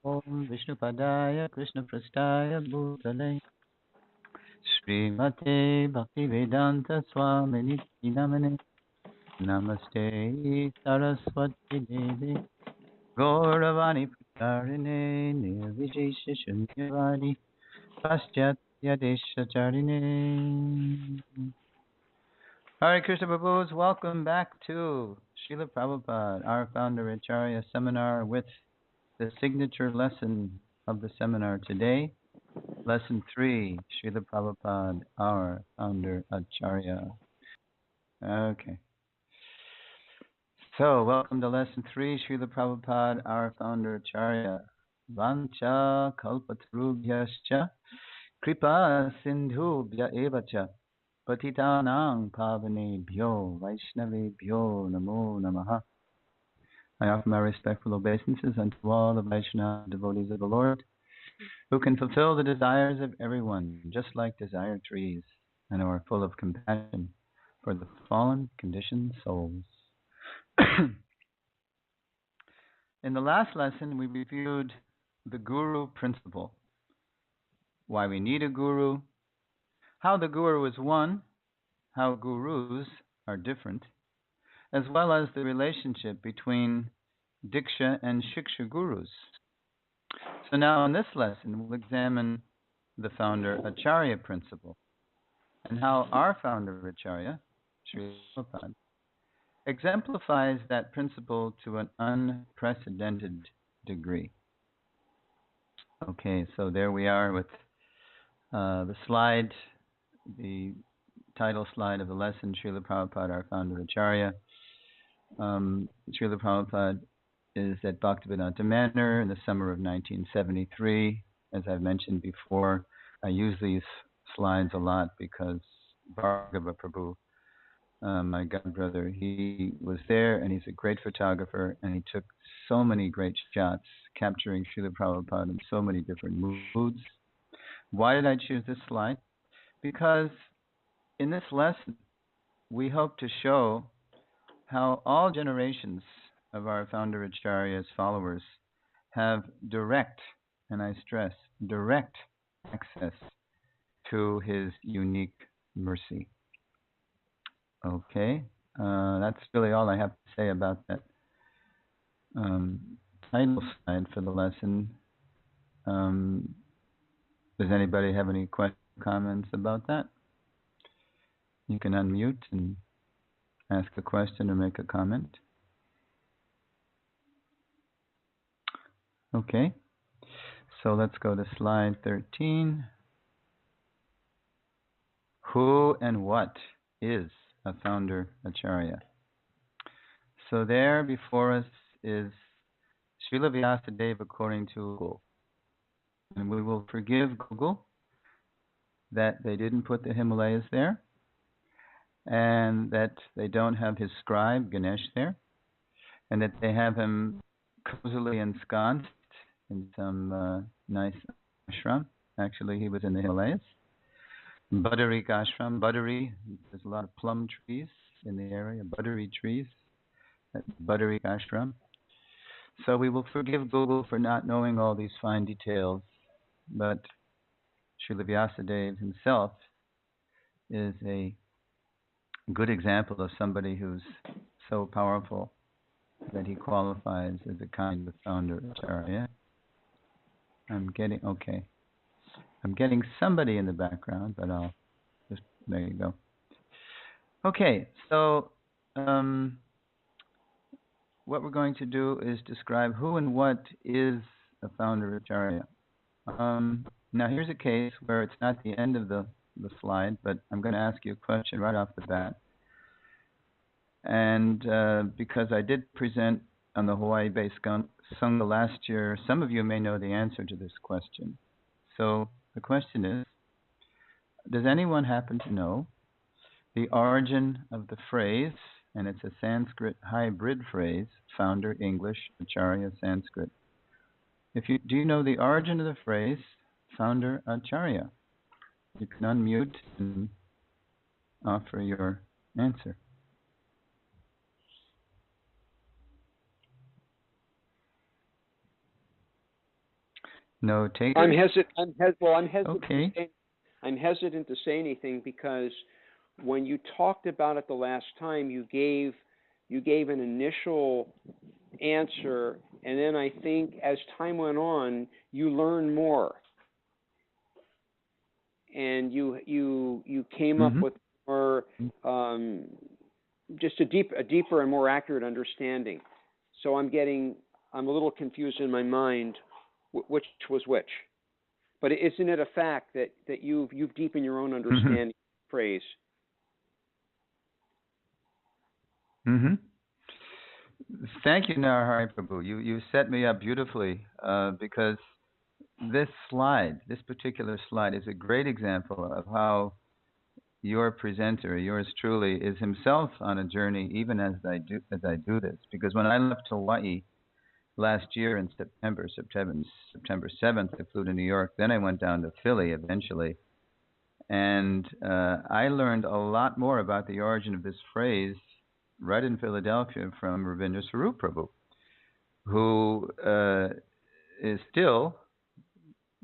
Om Vishnupadaya Krishna Prasthaya Bhutale Srimate Bhaktivedanta Swamini Namane Namaste Saraswati Devi Gauravani Pracharine Nirvishesha Shunyavadi Paschatya Desacharine. Hare Krishna Prabhus, welcome back to Srila Prabhupada, our Founder-Acharya seminar with the signature lesson of the seminar today, Lesson 3, Srila Prabhupada, our Founder-Acharya. Okay. So, welcome to Lesson 3, Srila Prabhupada, our Founder-Acharya. Vancha kalpatarubhyascha kripa sindhubhya evacha patitanang pavanebhyo vaishnavebhyo namo namaha. I offer my respectful obeisances unto all the Vaishnava devotees of the Lord, who can fulfill the desires of everyone, just like desire trees, and who are full of compassion for the fallen, conditioned souls. In the last lesson, we reviewed the guru principle, why we need a guru, how the guru is one, how gurus are different, as well as the relationship between Diksha and Shiksha gurus. So now in this lesson, we'll examine the Founder-Acharya principle and how our Founder-Acharya, Srila Prabhupada, exemplifies that principle to an unprecedented degree. Okay, so there we are with the slide, the title slide of the lesson, Srila Prabhupada, our Founder-Acharya. Srila Prabhupada is at Bhaktivedanta Manor in the summer of 1973. As I've mentioned before, I use these slides a lot because Bhargava Prabhu, my godbrother, he was there and he's a great photographer and he took so many great shots capturing Srila Prabhupada in so many different moods. Why did I choose this slide? Because in this lesson, we hope to show how all generations of our Founder-Acharya's followers have direct, and I stress, direct access to his unique mercy. Okay, that's really all I have to say about that title slide for the lesson. Does anybody have any questions, comments about that? You can unmute and ask a question or make a comment. Okay, so let's go to slide 13. Who and what is a Founder-Acharya? So there before us is Srila Vyasadeva according to Google. And we will forgive Google that they didn't put the Himalayas there and that they don't have his scribe Ganesh there and that they have him cozily ensconced in some nice ashram. Actually, he was in the Himalayas. Buddhari ashram. Buddhari, there's a lot of plum trees in the area, Buddhari trees. Buddhari ashram. So we will forgive Google for not knowing all these fine details, but Srila Vyasadeva himself is a good example of somebody who's so powerful that he qualifies as a kind of Founder-Acharya. I'm getting somebody in the background, but I'll just, there you go. Okay, so what we're going to do is describe who and what is a Founder-Acharya. Now here's a case where it's not the end of the slide, but I'm going to ask you a question right off the bat. And because I did present on the Hawaii-based Sangha last year, some of you may know the answer to this question. So the question is, does anyone happen to know the origin of the phrase, and it's a Sanskrit hybrid phrase, Founder English, Acharya Sanskrit. Do you know the origin of the phrase, Founder-Acharya? You can unmute and offer your answer. No takers? I'm hesitant Okay. I'm hesitant to say anything because when you talked about it the last time, you gave an initial answer, and then I think as time went on, you learned more, and you came up Mm-hmm. with more, just a deeper and more accurate understanding. So I'm a little confused in my mind, which was which. But isn't it a fact that you've deepened your own understanding of the phrase? Mm-hmm. Thank you, Narahari Prabhu. You set me up beautifully because this particular slide, is a great example of how your presenter, yours truly, is himself on a journey, even as I do this. Because when I left Hawaii last year in September 7th, I flew to New York. Then I went down to Philly eventually, and I learned a lot more about the origin of this phrase right in Philadelphia from Ravindra Swarup Prabhu, who is still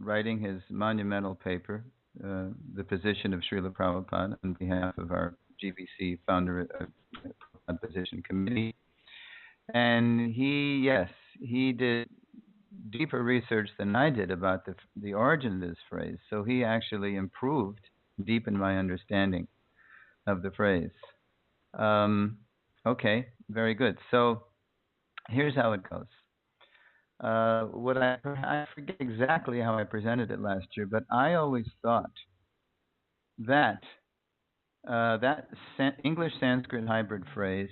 writing his monumental paper, The Position of Srila Prabhupada, on behalf of our GBC Founder-Acarya Position Committee. And he did deeper research than I did about the origin of this phrase. So he actually deepened my understanding of the phrase. Okay, very good. So here's how it goes. I forget exactly how I presented it last year, but I always thought that English Sanskrit hybrid phrase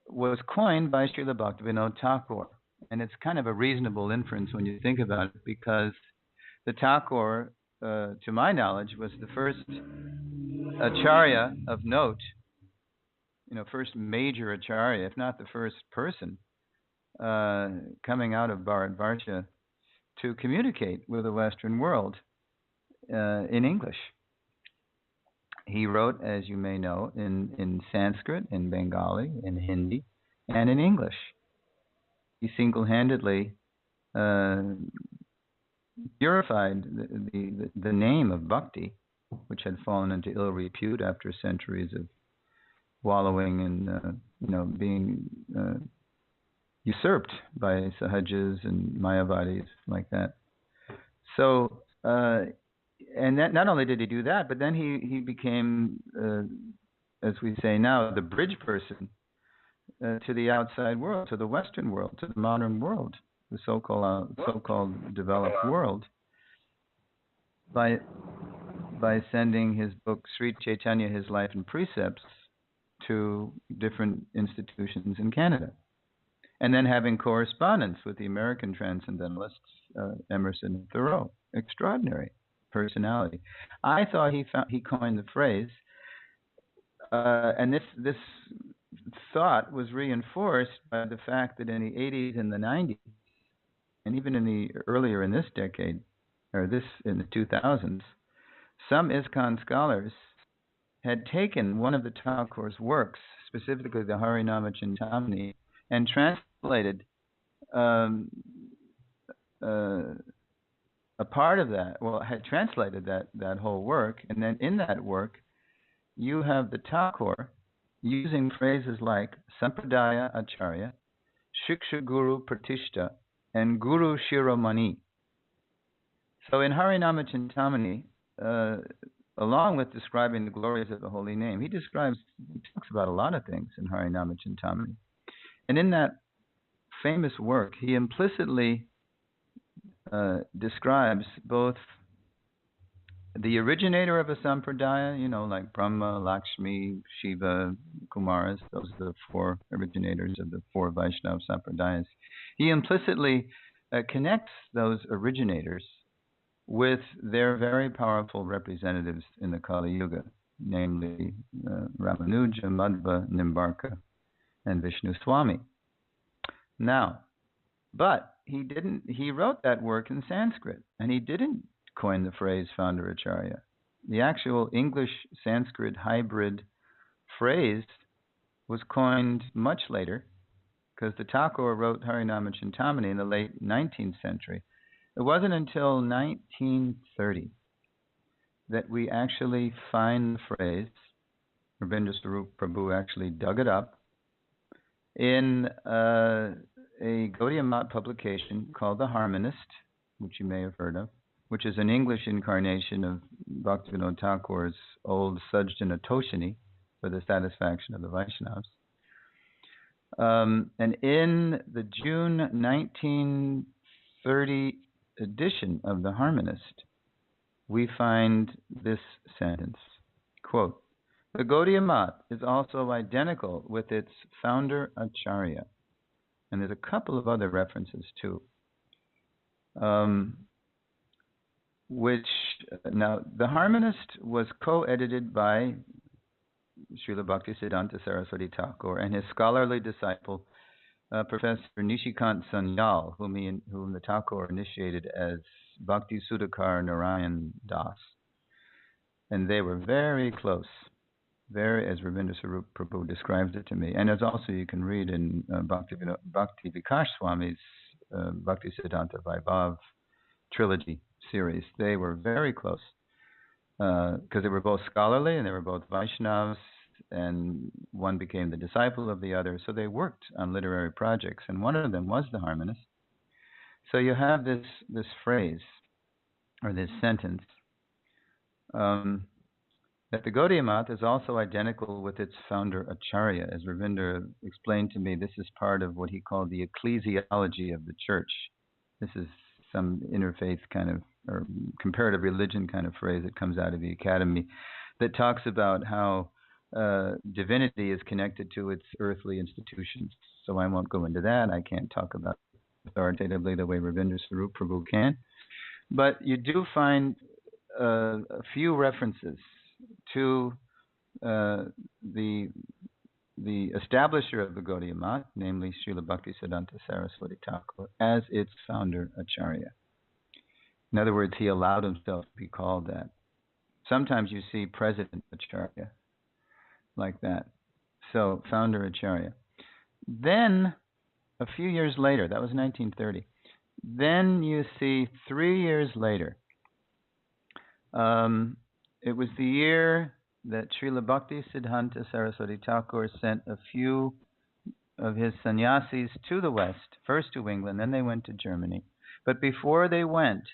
was coined by Srila Bhaktivinoda Thakur, and it's kind of a reasonable inference when you think about it, because the Thakur, to my knowledge, was the first acharya of note, first major acharya, if not the first person coming out of Bharatvarsha to communicate with the Western world in English. He wrote, as you may know, in Sanskrit, in Bengali, in Hindi, and in English. He single-handedly purified the name of bhakti, which had fallen into ill repute after centuries of wallowing and being usurped by Sahajas and Mayavadis like that. So, and that, not only did he do that, but then he became, as we say now, the bridge person to the outside world, to the Western world, to the modern world, the so-called developed world, by sending his book Sri Chaitanya, His Life and Precepts, to different institutions in Canada. And then having correspondence with the American transcendentalists, Emerson and Thoreau. Extraordinary personality. I thought he coined the phrase, and this thought was reinforced by the fact that in the 80s and the 90s, and even earlier in this decade, or in the 2000s, some ISKCON scholars had taken one of the Thakur's works, specifically the Harinama Chintamani, and translated a part of that. Well, had translated that whole work, and then in that work, you have the Thakur using phrases like Sampradaya Acharya, Shiksha Guru Pratishta, and Guru Shiromani. So in Harinama Chintamani, along with describing the glories of the holy name, he talks about a lot of things in Harinama Chintamani. And in that famous work, he implicitly describes both the originator of a sampradaya, like Brahma, Lakshmi, Shiva, Kumaras. Those are the four originators of the four Vaishnava sampradayas. He implicitly connects those originators with their very powerful representatives in the Kali Yuga, namely Ramanuja, Madhva, Nimbarka, and Vishnu Swami. Now, but he wrote that work in Sanskrit, and he didn't coin the phrase Founder-Acarya. The actual English-Sanskrit hybrid phrase was coined much later, because the Thakur wrote Harinama Chintamani in the late 19th century. It wasn't until 1930 that we actually find the phrase. Rabindra Swarup Prabhu actually dug it up in a Gaudiya Math publication called The Harmonist, which you may have heard of, which is an English incarnation of Bhaktivinoda Thakur's old Sajjana Toshini for the satisfaction of the Vaishnavas. And in the June 1930 edition of The Harmonist, we find this sentence, quote, "The Gaudiya Math is also identical with its Founder-Acharya." And there's a couple of other references too. Now, The Harmonist was co-edited by Srila Bhaktisiddhanta Saraswati Thakur and his scholarly disciple, Professor Nishikant Sanyal, whom the Thakur initiated as Bhakti Sudhakar Narayan Das. And they were very close, as Rabindra Swarup Prabhu describes it to me. And as also you can read in Bhakti Vikas Swami's Bhakti Siddhanta Vaibhav trilogy series. They were very close because they were both scholarly and they were both Vaishnavas, and one became the disciple of the other. So they worked on literary projects, and one of them was The Harmonist. So you have this phrase, or this sentence, that the Gaudiya Math is also identical with its founder Acharya. As Ravinder explained to me, this is part of what he called the ecclesiology of the church. This is some interfaith kind of, or comparative religion kind of phrase that comes out of the academy that talks about how divinity is connected to its earthly institutions. So I won't go into that. I can't talk about it authoritatively the way Rabindra Swarup Prabhu can. But you do find a few references to the establisher of the Gaudiya Math, namely Srila Bhaktisiddhanta Saraswati Thakur, as its founder Acharya. In other words, he allowed himself to be called that. Sometimes you see President Acharya like that. So, founder Acharya. Then, a few years later, that was 1930, then you see 3 years later, it was the year that Srila Bhaktisiddhanta Saraswati Thakur sent a few of his sannyasis to the West, first to England, then they went to Germany. But before they went,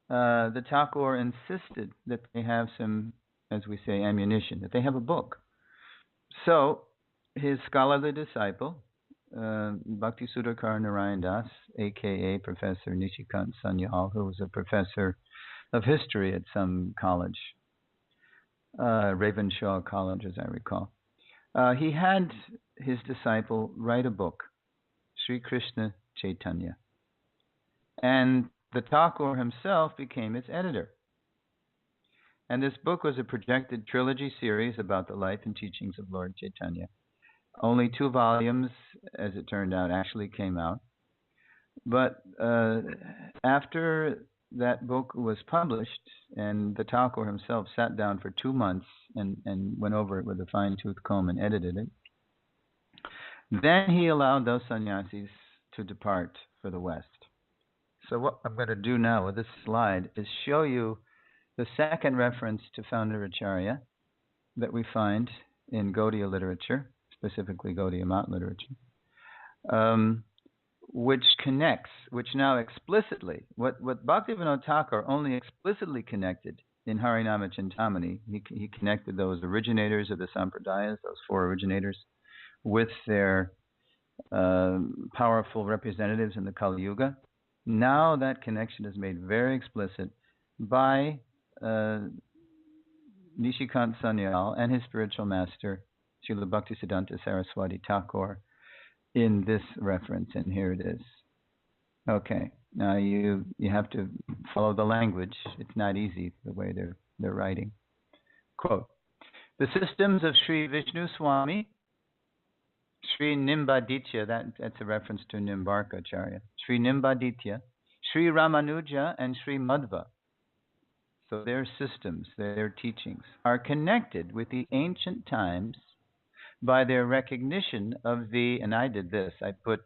the Thakur insisted that they have some, as we say, ammunition, that they have a book. So his scholarly disciple, Bhakti Sudhakar Narayan Das, a.k.a. Professor Nishikant Sanyal, who was a professor of history at some college, Ravenshaw College, as I recall. He had his disciple write a book, Sri Krishna Chaitanya. And the Thakur himself became its editor. And this book was a projected trilogy series about the life and teachings of Lord Chaitanya. Only 2 volumes, as it turned out, actually came out. But after that book was published, and the Thakur himself sat down for 2 months and went over it with a fine-tooth comb and edited it, then he allowed those sannyasis to depart for the West. So what I'm going to do now with this slide is show you the second reference to Founder-Acharya that we find in Gaudiya literature, specifically Gaudiya Math literature, which now explicitly, what Bhaktivinoda Thakur only explicitly connected in Harinama Chintamani, he connected those originators of the Sampradayas, those 4 originators, with their powerful representatives in the Kali Yuga. Now that connection is made very explicit by Nishikant Sanyal and his spiritual master, Srila Bhaktisiddhanta Saraswati Thakur, in this reference, and here it is. Okay, now you have to follow the language. It's not easy the way they're writing. Quote, "The systems of Sri Vishnu Swami, Sri Nimbaditya," that's a reference to Nimbarka Acharya, Sri Nimbaditya, Sri Ramanuja, and Sri Madhva. So their systems, their teachings, are connected with the ancient times by their recognition of the, and I did this, I put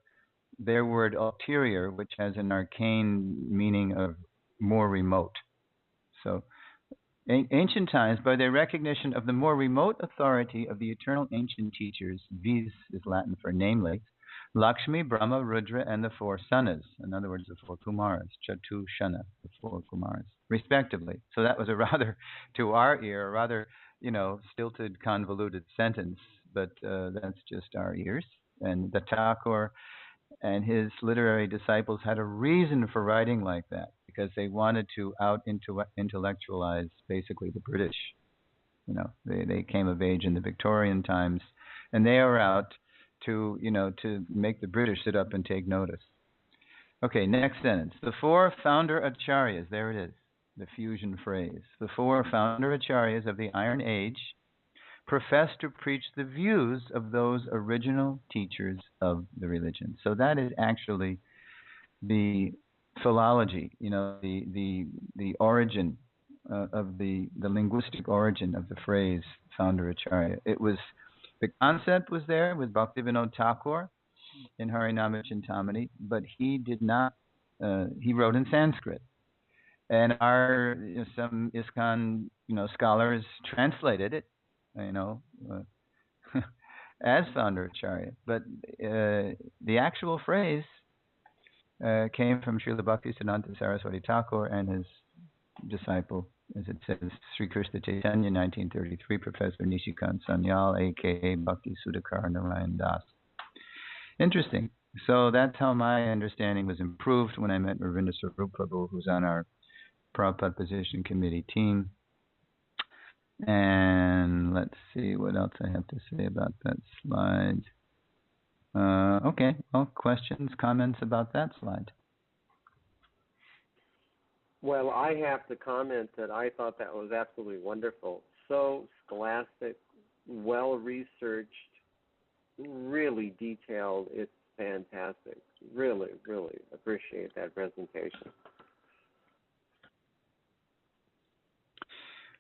their word ulterior, which has an arcane meaning of more remote. So ancient times, by their recognition of the more remote authority of the eternal ancient teachers, vis is Latin for namely, Lakshmi, Brahma, Rudra, and the four Sanas, in other words, the four Kumaras, Chatu Shana, the four Kumaras, respectively. So that was a rather, to our ear, a rather, stilted, convoluted sentence, but that's just our ears. And the Thakur and his literary disciples had a reason for writing like that because they wanted to intellectualize basically the British. They came of age in the Victorian times, and they are out to make the British sit up and take notice. Okay, next sentence. The four founder-acaryas, there it is, the fusion phrase. The four founder-acaryas of the Iron Age profess to preach the views of those original teachers of the religion. So that is actually the philology, the origin of the linguistic origin of the phrase founder-acharya. The concept was there with Bhaktivinoda Thakur in Harinama Chintamani, but he did not. He wrote in Sanskrit, and some ISKCON scholars translated it, as founder-acharya. But the actual phrase came from Srila Bhaktisiddhanta Saraswati Thakur and his disciple, as it says, Sri Krishna Chaitanya, 1933, Professor Nishikant Sanyal, a.k.a. Bhakti Sudhakar Narayan Das. Interesting. So that's how my understanding was improved when I met Ravinda Swarup Prabhu, who's on our Prabhupada Position Committee team. And let's see what else I have to say about that slide. Okay, well, questions, comments about that slide? Well, I have to comment that I thought that was absolutely wonderful. So scholastic, well-researched, really detailed. It's fantastic. Really, really appreciate that presentation.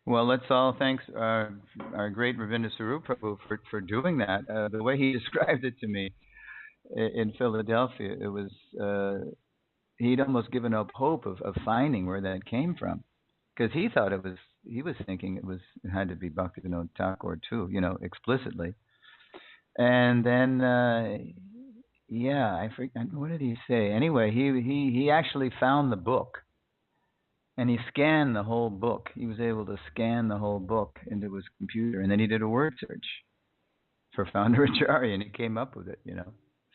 Well, let's all thank our great Ravinda Swarup Prabhu for doing that. The way he described it to me in Philadelphia, it was he'd almost given up hope of finding where that came from, because he thought he was thinking it had to be Bhaktivinoda Thakur too, explicitly. And then I forget, what did he say? Anyway, he actually found the book. And he scanned the whole book. He was able to scan the whole book into his computer, and then he did a word search for Founder-Acharya, and he came up with it.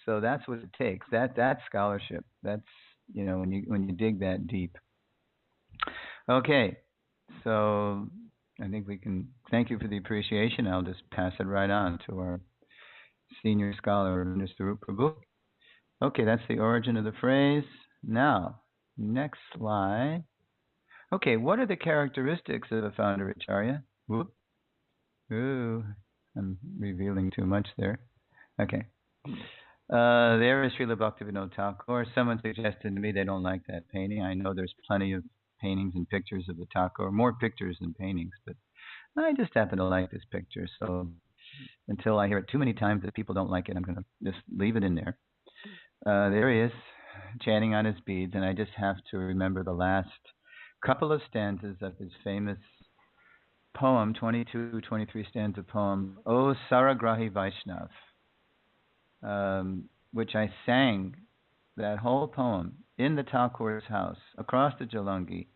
So that's what it takes. That's scholarship. That's when you dig that deep. Okay, so I think we can thank you for the appreciation. I'll just pass it right on to our senior scholar, Mr. Swarup Prabhu. Okay, that's the origin of the phrase. Now, next slide. Okay, what are the characteristics of a founder-acharya? Whoop. Ooh, I'm revealing too much there. Okay. There is Srila Bhaktivinoda Thakur. Someone suggested to me they don't like that painting. I know there's plenty of paintings and pictures of the Thakur, more pictures than paintings, but I just happen to like this picture. So until I hear it too many times that people don't like it, I'm going to just leave it in there. There he is, chanting on his beads, and I just have to remember the last couple of stanzas of his famous poem, 23 stanza poem, O Saragrahi Vaishnav, which I sang that whole poem in the Thakur's house, across the Jalangi.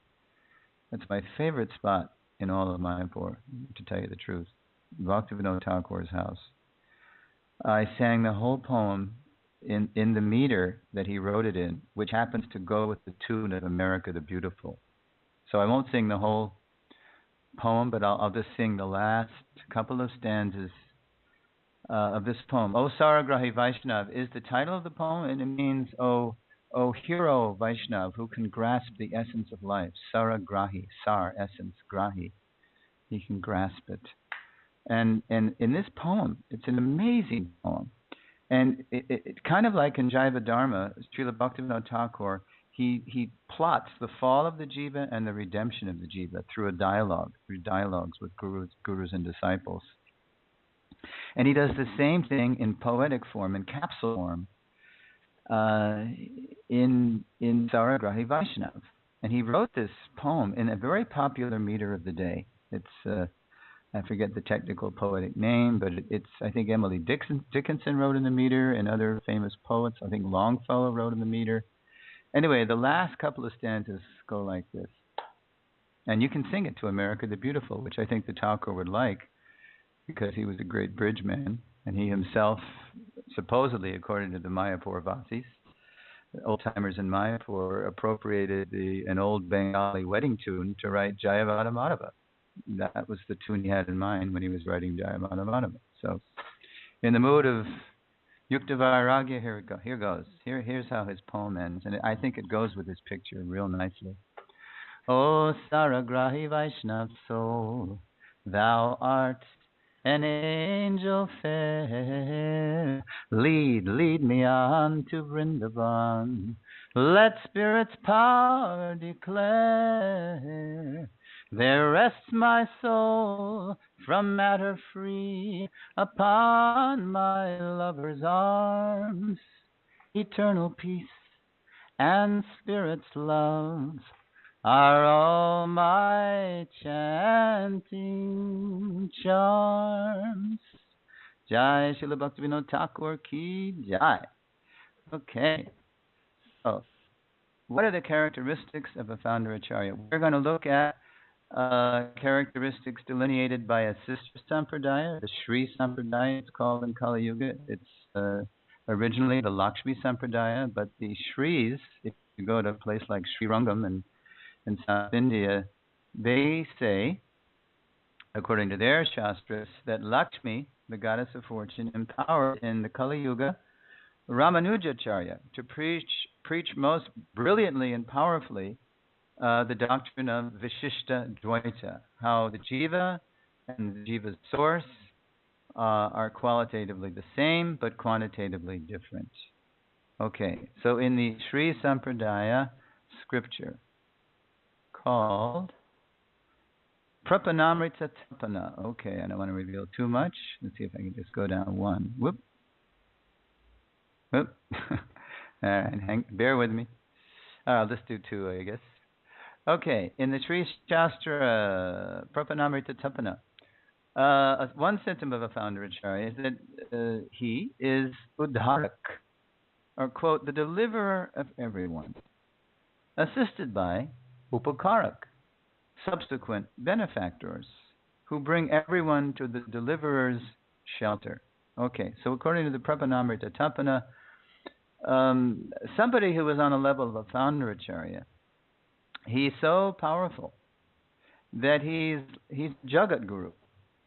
That's my favorite spot in all of Mayapur, to tell you the truth, Bhaktivinoda Thakur's house. I sang the whole poem in the meter that he wrote it in, which happens to go with the tune of America the Beautiful. So I won't sing the whole poem, but I'll just sing the last couple of stanzas of this poem. O Saragrahi Vaishnav is the title of the poem, and it means, O hero Vaishnav, who can grasp the essence of life. Saragrahi, Sar, essence, Grahi. He can grasp it. And in this poem, it's an amazing poem. And it kind of like in Jaiva Dharma, Srila Bhaktivinoda Thakur, he plots the fall of the jiva and the redemption of the jiva through dialogues with gurus and disciples. And he does the same thing in poetic form, in capsule form, uh, in Saragrahi Vaishnav. And he wrote this poem in a very popular meter of the day. It's I forget the technical poetic name, but it's I think Emily Dickinson wrote in the meter, and other famous poets. I think Longfellow wrote in the meter. Anyway, the last couple of stanzas go like this, and you can sing it to America the Beautiful, which I think the Thakur would like because he was a great bridge man, and he himself, supposedly, according to the Mayapur Vasis, old timers in Mayapur, appropriated an old Bengali wedding tune to write Jayavada Madhava. That was the tune he had in mind when he was writing Jayavada Madhava. So, in the mood of Yukta Vairagya, here goes. Here's how his poem ends, and I think it goes with his picture real nicely. O Saragrahi Vaishnav soul, thou art an angel fair. Lead me on to Vrindavan. Let spirit's power declare. There rests my soul from matter free upon my lover's arms. Eternal peace and spirit's love are all my chanting charms. Jai Srila Bhaktivinoda Thakur ki Jai. Okay, so what are the characteristics of a Founder-Acharya? We're going to look at characteristics delineated by a sister sampradaya, the Sri sampradaya, it's called in Kali Yuga. It's originally the Lakshmi sampradaya, but the Sris, if you go to a place like Sri Rangam in South India, they say, according to their shastras, that Lakshmi, the goddess of fortune, empowered in the Kali Yuga Ramanujacharya to preach most brilliantly and powerfully the doctrine of Vishishta Dvaita, how the Jiva and the Jiva's source are qualitatively the same but quantitatively different. Okay, so in the Sri Sampradaya scripture called Prapanamrita Tapana. Okay, I don't want to reveal too much. Let's see if I can just go down one. Whoop. All right, bear with me. I'll just do two, I guess. Okay, in the Sri Shastra Prapanamrita Tapana, one symptom of a Founder-Acharya is that he is Udharak, or quote, the deliverer of everyone, assisted by Upakarak, subsequent benefactors, who bring everyone to the deliverer's shelter. Okay, so according to the Prapanamrita Tapana, somebody who is on a level of a Founder-Acharya, he's so powerful that he's Jagat Guru.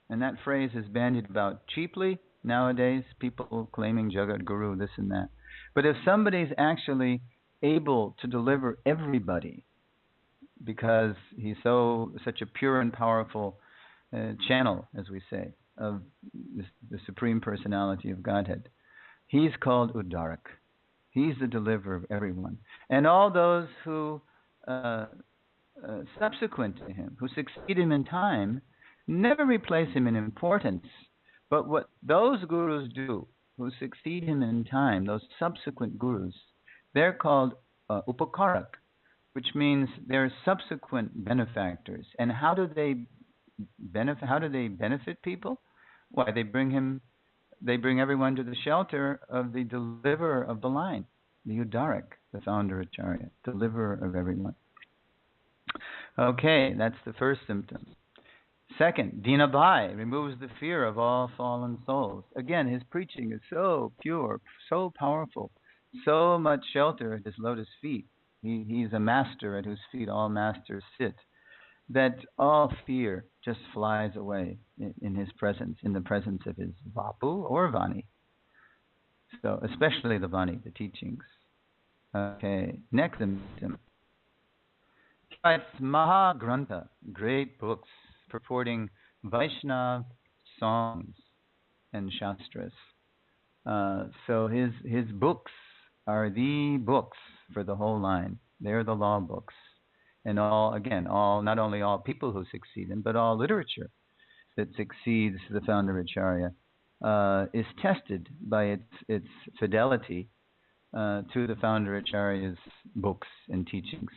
And that phrase is bandied about cheaply nowadays, people claiming Jagat Guru, this and that. But if somebody's actually able to deliver everybody, because he's such a pure and powerful channel, as we say, of the Supreme Personality of Godhead, he's called Udarak. He's the deliverer of everyone. And all those who subsequent to him, who succeed him in time, never replace him in importance. But what those gurus do, who succeed him in time, those subsequent gurus, they're called upakarak, which means they're subsequent benefactors. And how do they benefit people? Why, they bring everyone to the shelter of the deliverer of the line, the Udarak, the Founder-Acharya, deliverer of everyone. Okay, that's the first symptom. Second, Dinabhai removes the fear of all fallen souls. Again, his preaching is so pure, so powerful, so much shelter at his lotus feet. He's a master at whose feet all masters sit, that all fear just flies away in his presence, in the presence of his Vapu or Vani. So, especially the Vani, the teachings. Okay, next symptom. Mahagrantha, great books purporting Vaishnav songs and shastras. So his books are the books for the whole line. They're the law books. And not only all people who succeed in, but all literature that succeeds the Founder-Acharya is tested by its fidelity to the Founder-Acharya's books and teachings.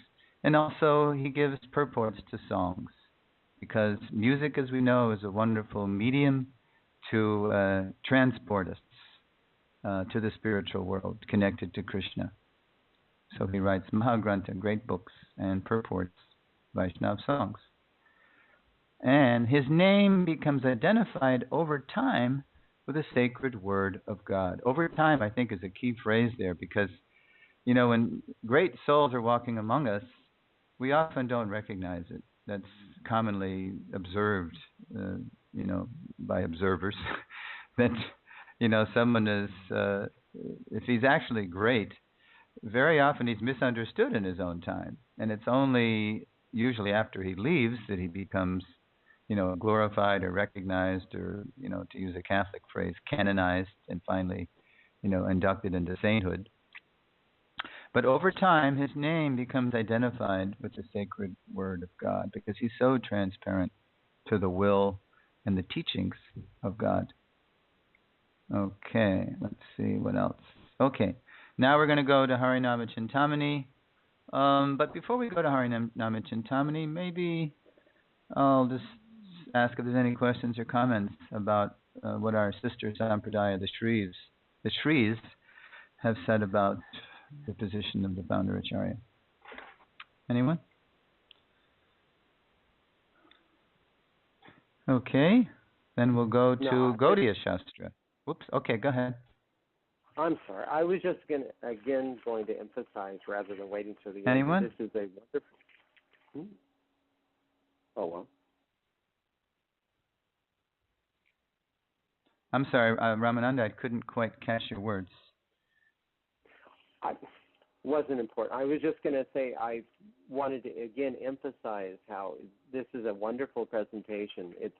And also, he gives purports to songs, because music, as we know, is a wonderful medium to transport us to the spiritual world, connected to Krishna. So he writes Mahagrantha, great books, and purports, Vaishnava songs. And his name becomes identified over time with the sacred word of God. Over time, I think, is a key phrase there, because, when great souls are walking among us, we often don't recognize it. That's commonly observed, by observers, that, someone is, if he's actually great, very often he's misunderstood in his own time. And it's only usually after he leaves that he becomes, glorified or recognized, or, to use a Catholic phrase, canonized, and finally, inducted into sainthood. But over time, his name becomes identified with the sacred word of God, because he's so transparent to the will and the teachings of God. Okay, let's see what else. Okay, now we're going to go to Harinama Chintamani. But before we go to Harinama Chintamani, maybe I'll just ask if there's any questions or comments about what our sister Sampradaya, the Shris, have said about the position of the Founder-Acharya. Anyone? Okay, then we'll go to Gaudiya Shastra. Whoops, okay, go ahead. I'm sorry. I was just going to emphasize, rather than waiting till the end. Anyone? This is a wonderful... Oh, well. I'm sorry, Ramananda, I couldn't quite catch your words. Wasn't important. I was just going to say I wanted to, again, emphasize how this is a wonderful presentation. It's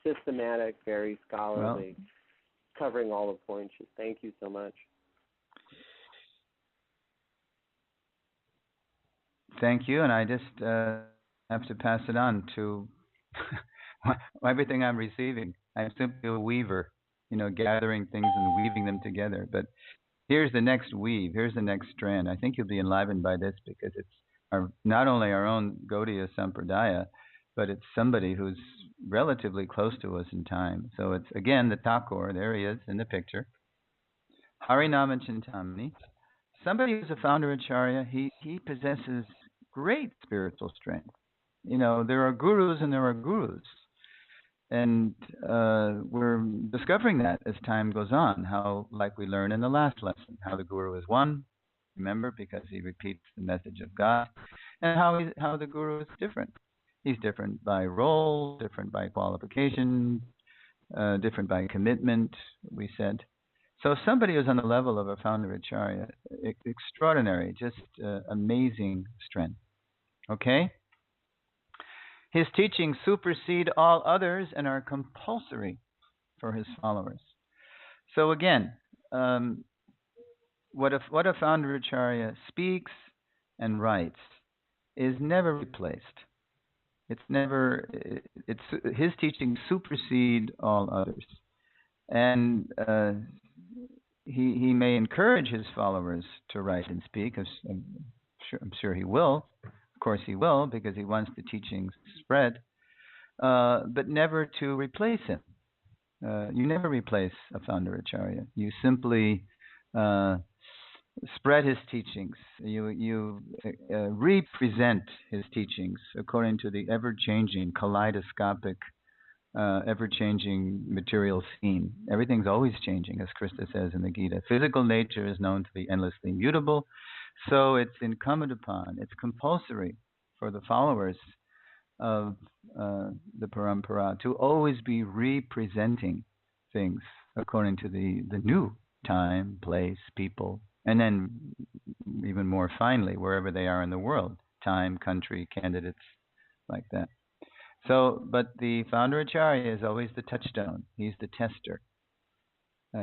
systematic, very scholarly, covering all the points. Thank you so much. Thank you, and I just have to pass it on to everything I'm receiving. I'm simply a weaver, gathering things and weaving them together. But here's the next weave. Here's the next strand. I think you'll be enlivened by this, because it's not only our own Gaudiya Sampradaya, but it's somebody who's relatively close to us in time. So it's, again, the Thakur. There he is in the picture. Harinama Chintamani. Somebody who's a Founder-Acharya, he possesses great spiritual strength. There are gurus and there are gurus. And we're discovering that as time goes on, how, like we learned in the last lesson, how the guru is one, remember, because he repeats the message of God, and how the guru is different. He's different by role, different by qualification, different by commitment, we said. So somebody who's on the level of a Founder-Acharya, extraordinary, just amazing strength. Okay? His teachings supersede all others and are compulsory for his followers. So again, what a Founder-Acharya speaks and writes is never replaced. His teachings supersede all others. And he may encourage his followers to write and speak. I'm sure he will. Of course he will, because he wants the teachings spread, but never to replace him. You never replace a Founder-Acharya. You simply spread his teachings. You represent his teachings according to the ever-changing, kaleidoscopic, ever-changing material scene. Everything's always changing, as Krishna says in the Gita. Physical nature is known to be endlessly mutable, so it's incumbent upon, it's compulsory for the followers of the Parampara to always be representing things according to the new time, place, people, and then even more finely, wherever they are in the world, time, country, candidates, like that. So, but the Founder-Acharya is always the touchstone. He's the tester.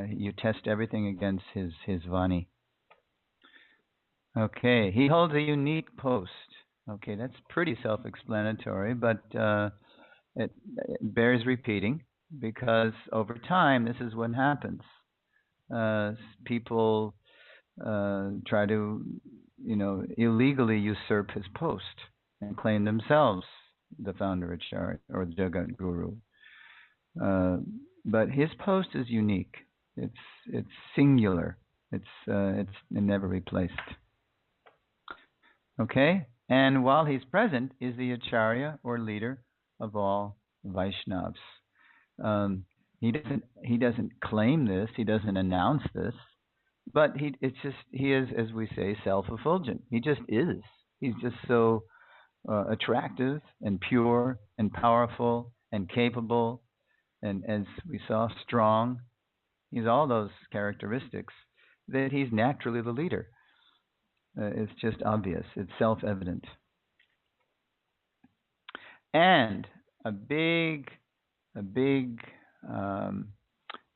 You test everything against his Vani. Okay, he holds a unique post. Okay, that's pretty self-explanatory, but it bears repeating, because over time, this is what happens. People try to, illegally usurp his post and claim themselves the Founder-Acharya or the Jagat Guru. But his post is unique. It's singular. It's never replaced. Okay? And while he's present, is the Acharya or leader of all Vaishnavas. He doesn't claim this. He doesn't announce this. But he is, as we say, self-effulgent. He just is. He's just so attractive and pure and powerful and capable, and as we saw, strong. He's all those characteristics that he's naturally the leader. It's just obvious. It's self-evident. And a big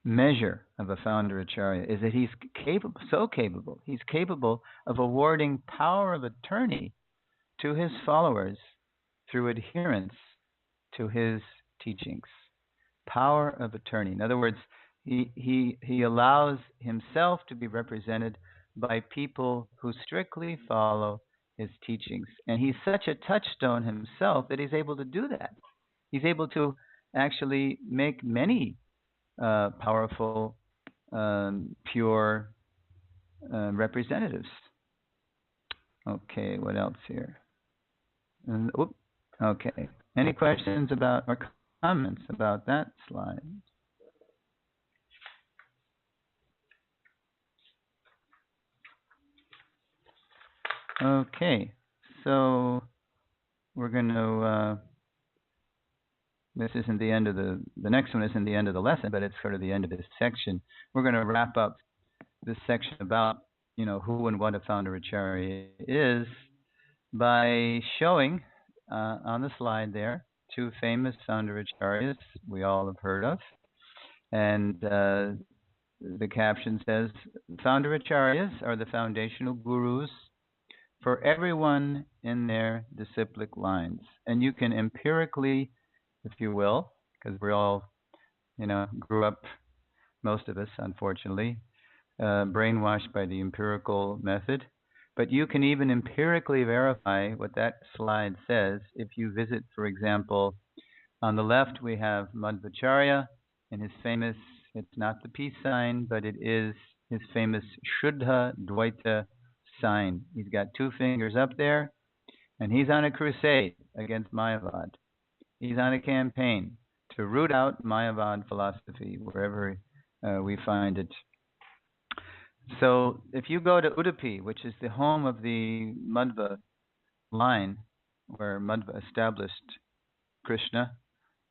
measure of a Founder-Acharya is that he's capable. He's capable of awarding power of attorney to his followers through adherence to his teachings. Power of attorney. In other words, he allows himself to be represented by people who strictly follow his teachings. And he's such a touchstone himself that he's able to do that. He's able to actually make many powerful, pure representatives. Okay, what else here? Okay. Any questions about or comments about that slide? Okay, so we're going to, this isn't the end of the next one isn't the end of the lesson, but it's sort of the end of this section. We're going to wrap up this section about, who and what a Founder-Acharya is by showing on the slide there 2 famous Founder-Acharyas we all have heard of. And the caption says, Founder-Acharyas are the foundational gurus for everyone in their disciplic lines. And you can empirically, if you will, because we're all, grew up, most of us, unfortunately, brainwashed by the empirical method. But you can even empirically verify what that slide says if you visit, for example, on the left we have Madhvacharya and his famous, it's not the peace sign, but it is his famous Shuddha Dvaita sign. He's got 2 fingers up there, and he's on a crusade against Mayavad. He's on a campaign to root out Mayavad philosophy wherever we find it. So if you go to Udupi, which is the home of the Madhva line, where Madhva established Krishna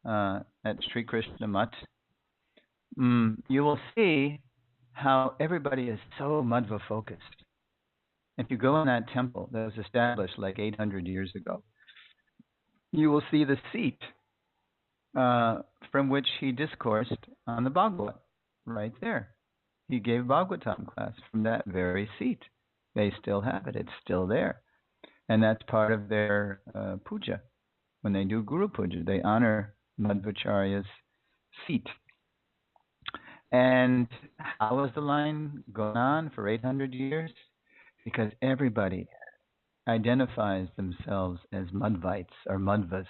at Sri Krishna Mutt, you will see how everybody is so Madhva focused. If you go in that temple that was established like 800 years ago, you will see the seat from which he discoursed on the Bhagavad, right there. He gave Bhagavatam class from that very seat. They still have it. It's still there. And that's part of their puja. When they do Guru Puja, they honor Madhvacharya's seat. And how has the line gone on for 800 years? Because everybody identifies themselves as Madhvites or Madhvas,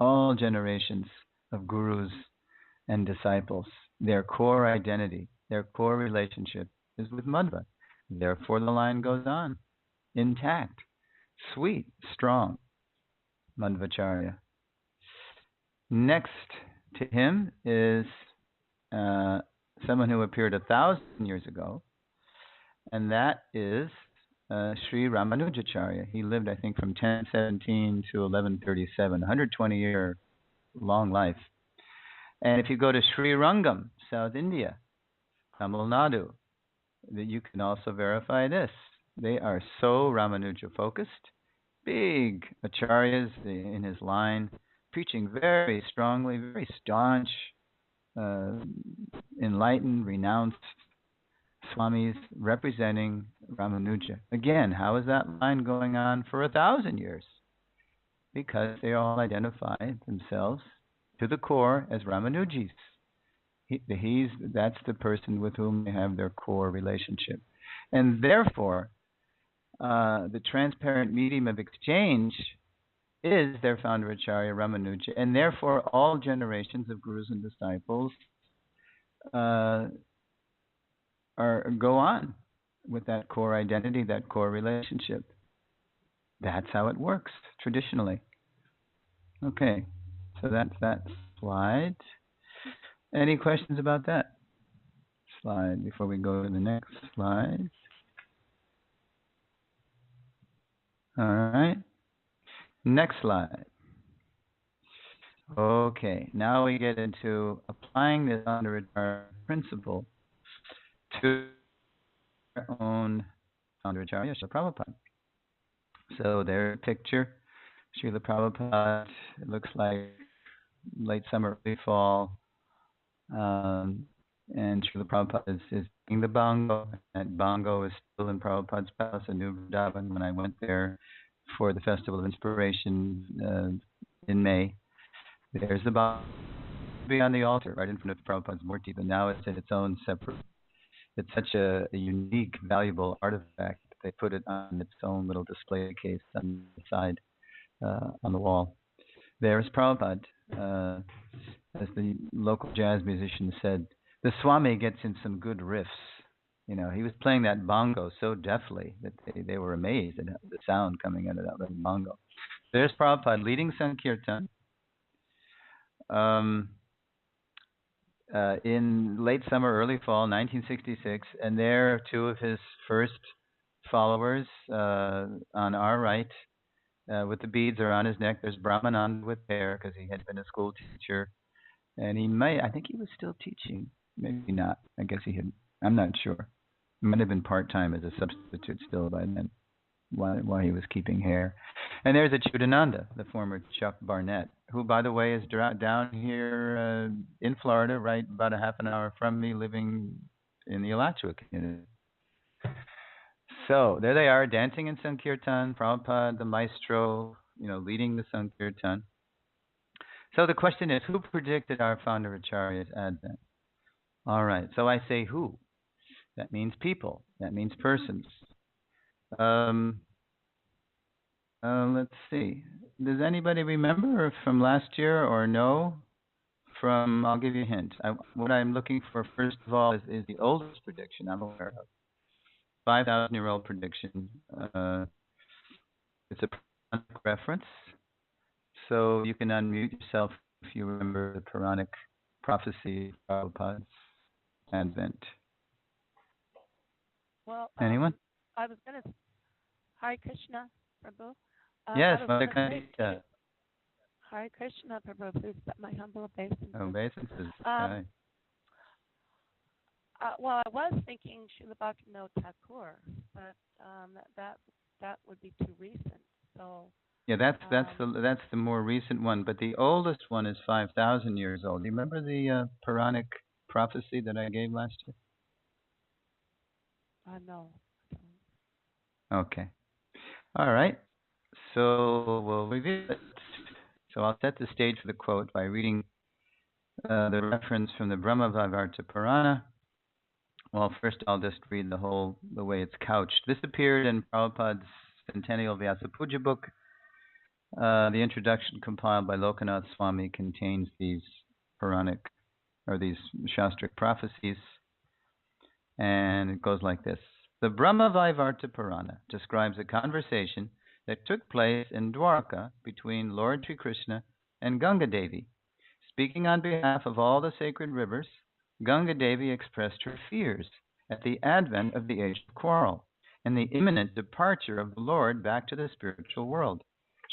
all generations of gurus and disciples. Their core identity, their core relationship is with Madhva. Therefore, the line goes on, intact, sweet, strong, Madhvacharya. Next to him is someone who appeared 1,000 years ago, and that is Sri Ramanujacharya. He lived, I think, from 1017 to 1137, 120-year long life. And if you go to Sri Rangam, South India, Tamil Nadu, you can also verify this. They are so Ramanuja-focused, big acharyas in his line, preaching very strongly, very staunch, enlightened, renounced Swamis representing Ramanuja. Again, how is that line going on for 1,000 years? Because they all identify themselves to the core as Ramanujis. That's the person with whom they have their core relationship. And therefore, the transparent medium of exchange is their founder Acharya Ramanuja, and therefore all generations of gurus and disciples go on with that core identity, that core relationship. That's how it works traditionally. Okay, so that's that slide. Any questions about that slide before we go to the next slide? All right. Next slide. Okay, now we get into applying this Founder-Acharya principle to our own Founder-Acharya, Srila Prabhupada. So there's a picture. Srila Prabhupada, it looks like late summer, early fall. And Srila Prabhupada is playing the bongo. That bongo is still in Prabhupada's palace in New Vrindavan when I went there for the Festival of Inspiration in May. There's the bongo on the altar right in front of Prabhupada's Murti, but now it's in its own separate. It's such a unique, valuable artifact. They put it on its own little display case on the side on the wall. There's Prabhupada. As the local jazz musician said, the Swami gets in some good riffs. You know, he was playing that bongo so deftly that they were amazed at the sound coming out of that little bongo. There's Prabhupada leading Sankirtan in late summer, early fall, 1966, and there are two of his first followers on our right with the beads around his neck. There's Brahmananda with hair because he had been a school teacher. And I think he was still teaching. Maybe not. I guess he had, I'm not sure. He might have been part-time as a substitute still by then, while he was keeping hair. And there's Achyutananda, the former Chuck Barnett, who, by the way, is down here in Florida, right about a half an hour from me, living in the Alachua community. So there they are, dancing in Sankirtan, Prabhupada, the maestro, leading the Sankirtan. So the question is, who predicted our founder Acharya's advent? All right, so I say who. That means people. That means persons. Let's see. Does anybody remember from last year or no? I'll give you a hint. What I'm looking for, first of all, is the oldest prediction I'm aware of. 5,000-year-old prediction. It's a reference. So you can unmute yourself if you remember the Puranic prophecy of Prabhupada's advent. Well, anyone? I was going to. Hare Krishna, Prabhu. Yes, Mother Kandita. Hare Krishna, Prabhu. Please accept my humble obeisances. Obeisances. Well, I was thinking Srila Bhaktivinoda Thakur, but that would be too recent. So. Yeah, that's the more recent one, but the oldest one is 5,000 years old. Do you remember the Puranic prophecy that I gave last year? No. Okay. All right. So we'll review it. So I'll set the stage for the quote by reading the reference from the Brahma-Vaivarta Purana. Well, first I'll just read the way it's couched. This appeared in Prabhupada's Centennial Vyasa Puja book. The introduction compiled by Lokanath Swami contains these Puranic, or these Shastric prophecies, and it goes like this. The Brahma-Vaivarta Purana describes a conversation that took place in Dwarka between Lord Sri Krishna and Ganga Devi. Speaking on behalf of all the sacred rivers, Ganga Devi expressed her fears at the advent of the age of quarrel and the imminent departure of the Lord back to the spiritual world.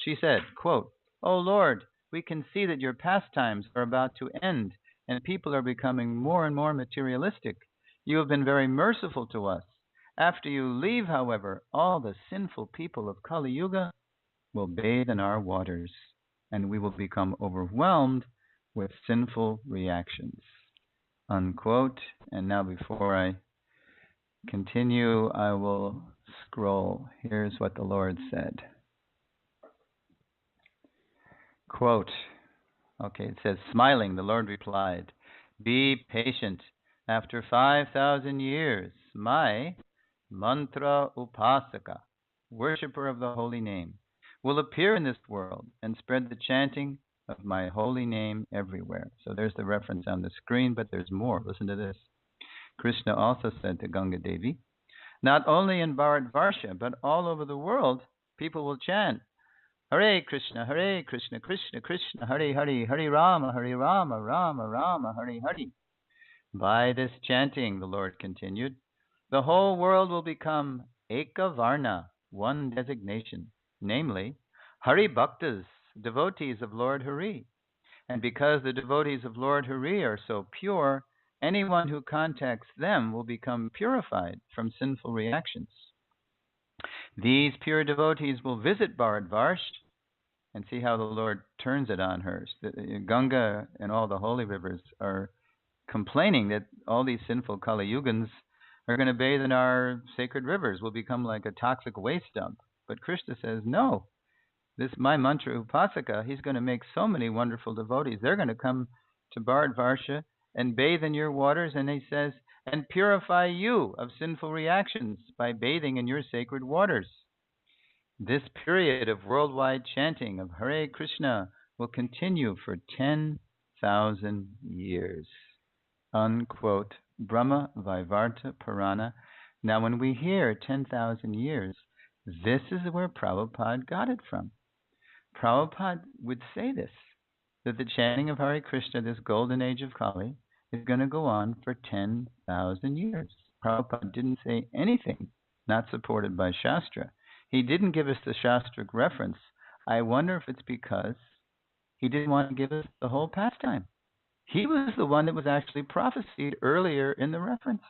She said, quote, "O Lord, we can see that your pastimes are about to end and people are becoming more and more materialistic. You have been very merciful to us. After you leave, however, all the sinful people of Kali Yuga will bathe in our waters, and we will become overwhelmed with sinful reactions." Unquote. And now before I continue, I will scroll. Here's what the Lord said. Quote, okay, it says, smiling, the Lord replied, "Be patient. After 5,000 years, my Mantra Upasaka, worshipper of the holy name, will appear in this world and spread the chanting of my holy name everywhere. So there's the reference on the screen, but there's more. Listen to this. Krishna also said to Ganga Devi, not only in Bharatvarsha, but all over the world, people will chant Hare Krishna, Krishna Krishna, Hare Hare, Hare Rama, Rama Rama, Hare Hare. By this chanting, the Lord continued, the whole world will become Eka Varna, one designation, namely Hari Bhaktas, devotees of Lord Hari. And because the devotees of Lord Hari are so pure, anyone who contacts them will become purified from sinful reactions. These pure devotees will visit Bharatvarsh and see how the Lord turns it on her. Ganga and all the holy rivers are complaining that all these sinful Kali Yugans are going to bathe in our sacred rivers, will become like a toxic waste dump. But Krishna says, no, this my mantra Upasaka, he's going to make so many wonderful devotees. They're going to come to Bharatvarsha and bathe in your waters, and he says, and purify you of sinful reactions by bathing in your sacred waters. This period of worldwide chanting of Hare Krishna will continue for 10,000 years. Unquote. Brahma Vaivarta Purana. Now, when we hear 10,000 years, this is where Prabhupada got it from. Prabhupada would say this, that the chanting of Hare Krishna, this golden age of Kali, is going to go on for 10,000 years. Prabhupada didn't say anything not supported by Shastra. He didn't give us the Shastric reference. I wonder if it's because he didn't want to give us the whole pastime. He was the one that was actually prophesied earlier in the reference.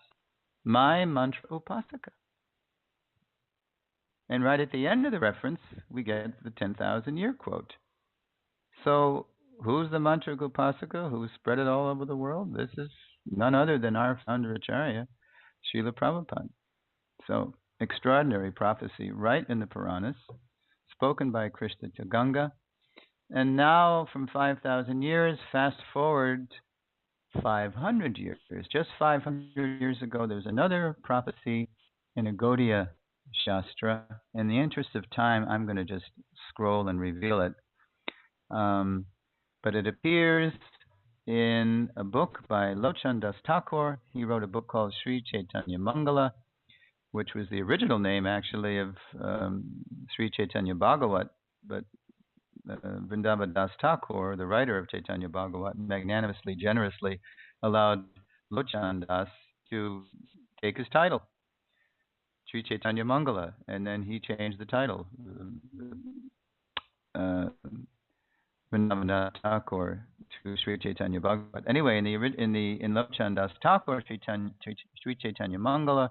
My mantra upasaka. And right at the end of the reference, we get the 10,000 year quote. So who's the mantra upasaka who spread it all over the world? This is none other than our Founder-Acarya, Srila Prabhupada. So extraordinary prophecy right in the Puranas, spoken by Krishna to Ganga. And now, from 5,000 years, fast forward 500 years. Just 500 years ago, there's another prophecy in a Gaudiya Shastra. In the interest of time, I'm going to just scroll and reveal it. But it appears in a book by Lochan Das Thakur. He wrote a book called Sri Chaitanya Mangala, which was the original name, actually, of Sri Chaitanya Bhagavat, but Vrindavan Das Thakur, the writer of Chaitanya Bhagavat, magnanimously, generously allowed Lochan Das to take his title, Sri Chaitanya Mangala, and then he changed the title, Vrindavan Das Thakur, to Sri Chaitanya Bhagavat. Anyway, in Lochan Das Thakur, Sri Chaitanya Mangala,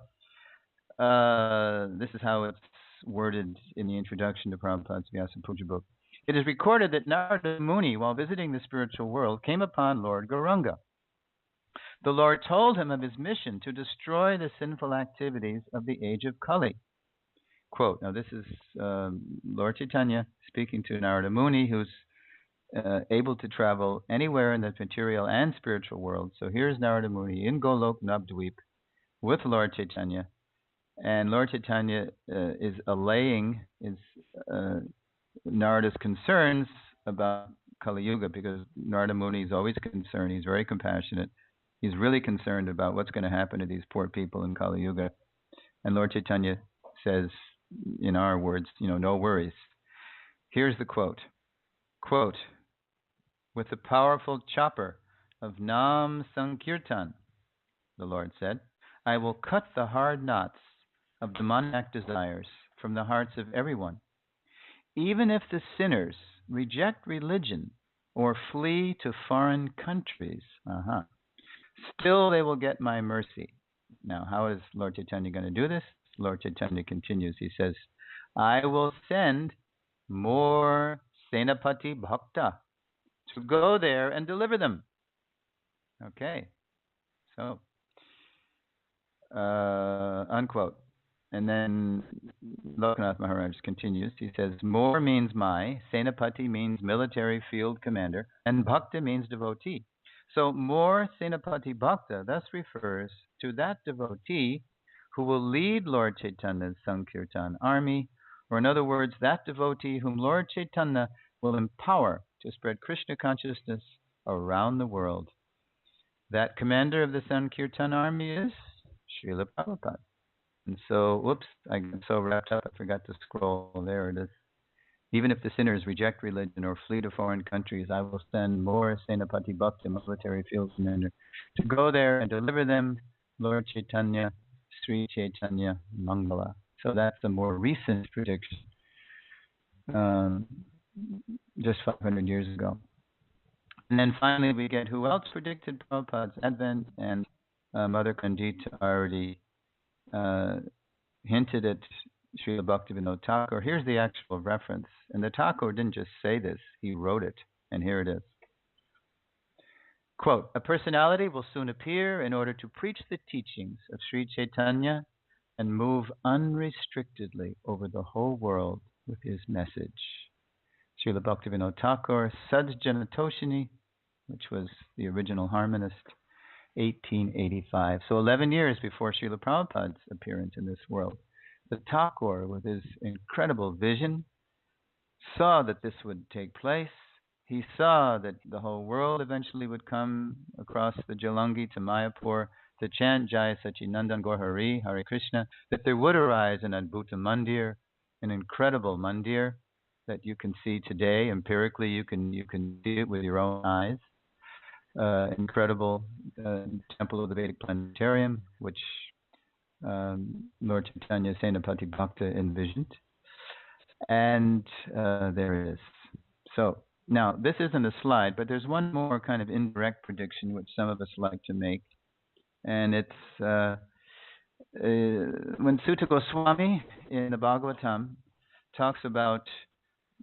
this is how it's worded in the introduction to Prabhupada's Vyasa Puja book. It is recorded that Narada Muni, while visiting the spiritual world, came upon Lord Gauranga. The Lord told him of his mission to destroy the sinful activities of the age of Kali. Quote, now this is Lord Chaitanya speaking to Narada Muni, who's able to travel anywhere in the material and spiritual world. So here's Narada Muni in Golok Navdweep with Lord Chaitanya. And Lord Chaitanya is allaying Narada's concerns about Kali Yuga, because Narada Muni is always concerned. He's very compassionate. He's really concerned about what's going to happen to these poor people in Kali Yuga. And Lord Chaitanya says, in our words, no worries. Here's the quote. Quote, with the powerful chopper of Nam Sankirtan, the Lord said, I will cut the hard knots of demoniac desires from the hearts of everyone. Even if the sinners reject religion or flee to foreign countries, still they will get my mercy. Now, how is Lord Chaitanya going to do this? Lord Chaitanya continues. He says, I will send more Senapati Bhakta to go there and deliver them. Okay, so, unquote. And then Lokanath Maharaj continues. He says, more means my, Senapati means military field commander, and Bhakta means devotee. So more Senapati Bhakta thus refers to that devotee who will lead Lord Chaitanya's Sankirtan army, or in other words, that devotee whom Lord Chaitanya will empower to spread Krishna consciousness around the world. That commander of the Sankirtan army is Srila Prabhupada. And so, whoops, I got so wrapped up, I forgot to scroll. There it is. Even if the sinners reject religion or flee to foreign countries, I will send more Senapati Bhakti, military field commander, to go there and deliver them Lord Chaitanya, Sri Chaitanya Mangala. So that's the more recent prediction, just 500 years ago. And then finally we get who else predicted Prabhupada's advent, and Mother Kandita already hinted at Srila Bhaktivinoda Thakur. Here's the actual reference. And the Thakur didn't just say this, he wrote it. And here it is. Quote, a personality will soon appear in order to preach the teachings of Sri Chaitanya and move unrestrictedly over the whole world with his message. Srila Bhaktivinoda Thakur, Sadhjana Toshini, which was the original harmonist, 1885. So 11 years before Srila Prabhupada's appearance in this world. The Thakur, with his incredible vision, saw that this would take place. He saw that the whole world eventually would come across the Jalangi to Mayapur to chant Jaya Sachinandan Gaur Hari, Hare Krishna, that there would arise an Adbhuta Mandir, an incredible mandir that you can see today. Empirically, you can see it with your own eyes. Incredible temple of the Vedic planetarium, which Lord Chaitanya Senapati Bhakta envisioned. And there it is. So now this isn't a slide, but there's one more kind of indirect prediction which some of us like to make. And it's when Sutta Goswami in the Bhagavatam talks about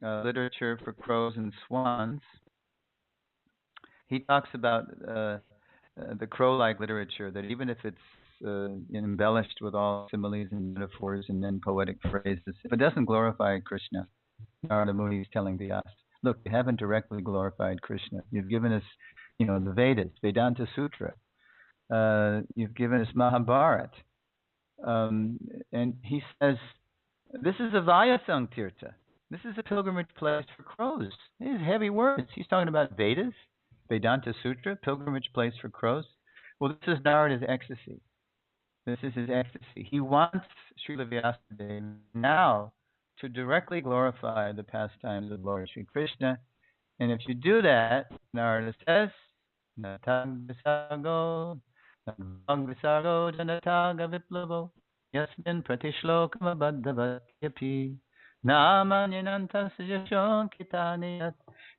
literature for crows and swans, he talks about the crow-like literature, that even if it's embellished with all similes and metaphors and then poetic phrases, if it doesn't glorify Krishna, Narada Muni is telling Vyasa, look, you haven't directly glorified Krishna. You've given us, the Vedas, Vedanta Sutra. You've given us Mahabharata. And he says, this is a Vaya Sankirta. This is a pilgrimage place for crows. These are heavy words. He's talking about Vedas, Vedanta Sutra, pilgrimage place for crows. Well, this is Narada's ecstasy. This is his ecstasy. He wants Srila Vyasadeva now to directly glorify the pastimes of Lord Sri Krishna. And if you do that, Narada says, Natang Visago, Natang Visago, Janataga Viplavo, Yasmin Pratishlokam Abaddavatyapi, Namanyananta Sajashon Kitaniyat,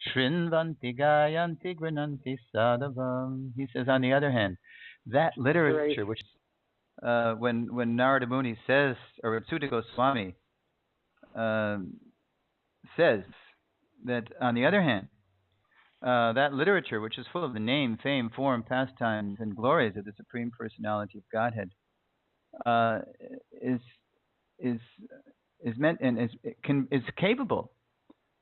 Shrinvanti Gayanti Grananti Sadavam. He says, on the other hand, that literature, which when Narada Muni says, or Sutta Goswami says that, on the other hand, that literature, which is full of the name, fame, form, pastimes, and glories of the Supreme Personality of Godhead, is meant and is capable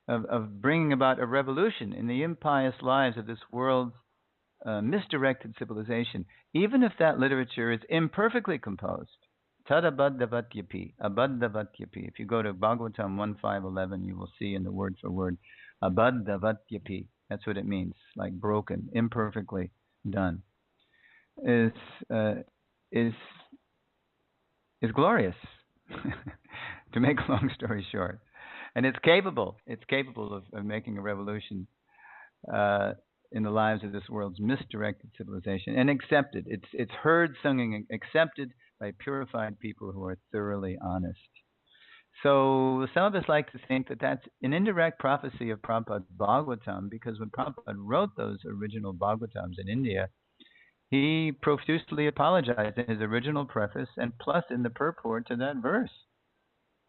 of bringing about a revolution in the impious lives of this world's misdirected civilization, even if that literature is imperfectly composed. Tad abaddavatyapi, abaddavatyapi. If you go to Bhagavatam 1.5.11, you will see in the word for word, abaddavatyapi. That's what it means, like broken, imperfectly done. Is glorious, to make a long story short. And it's capable of making a revolution in the lives of this world's misdirected civilization, and accepted. It's heard, sung, and accepted by purified people who are thoroughly honest. So some of us like to think that that's an indirect prophecy of Prabhupada's Bhagavatam, because when Prabhupada wrote those original Bhagavatams in India, he profusely apologized in his original preface and plus in the purport to that verse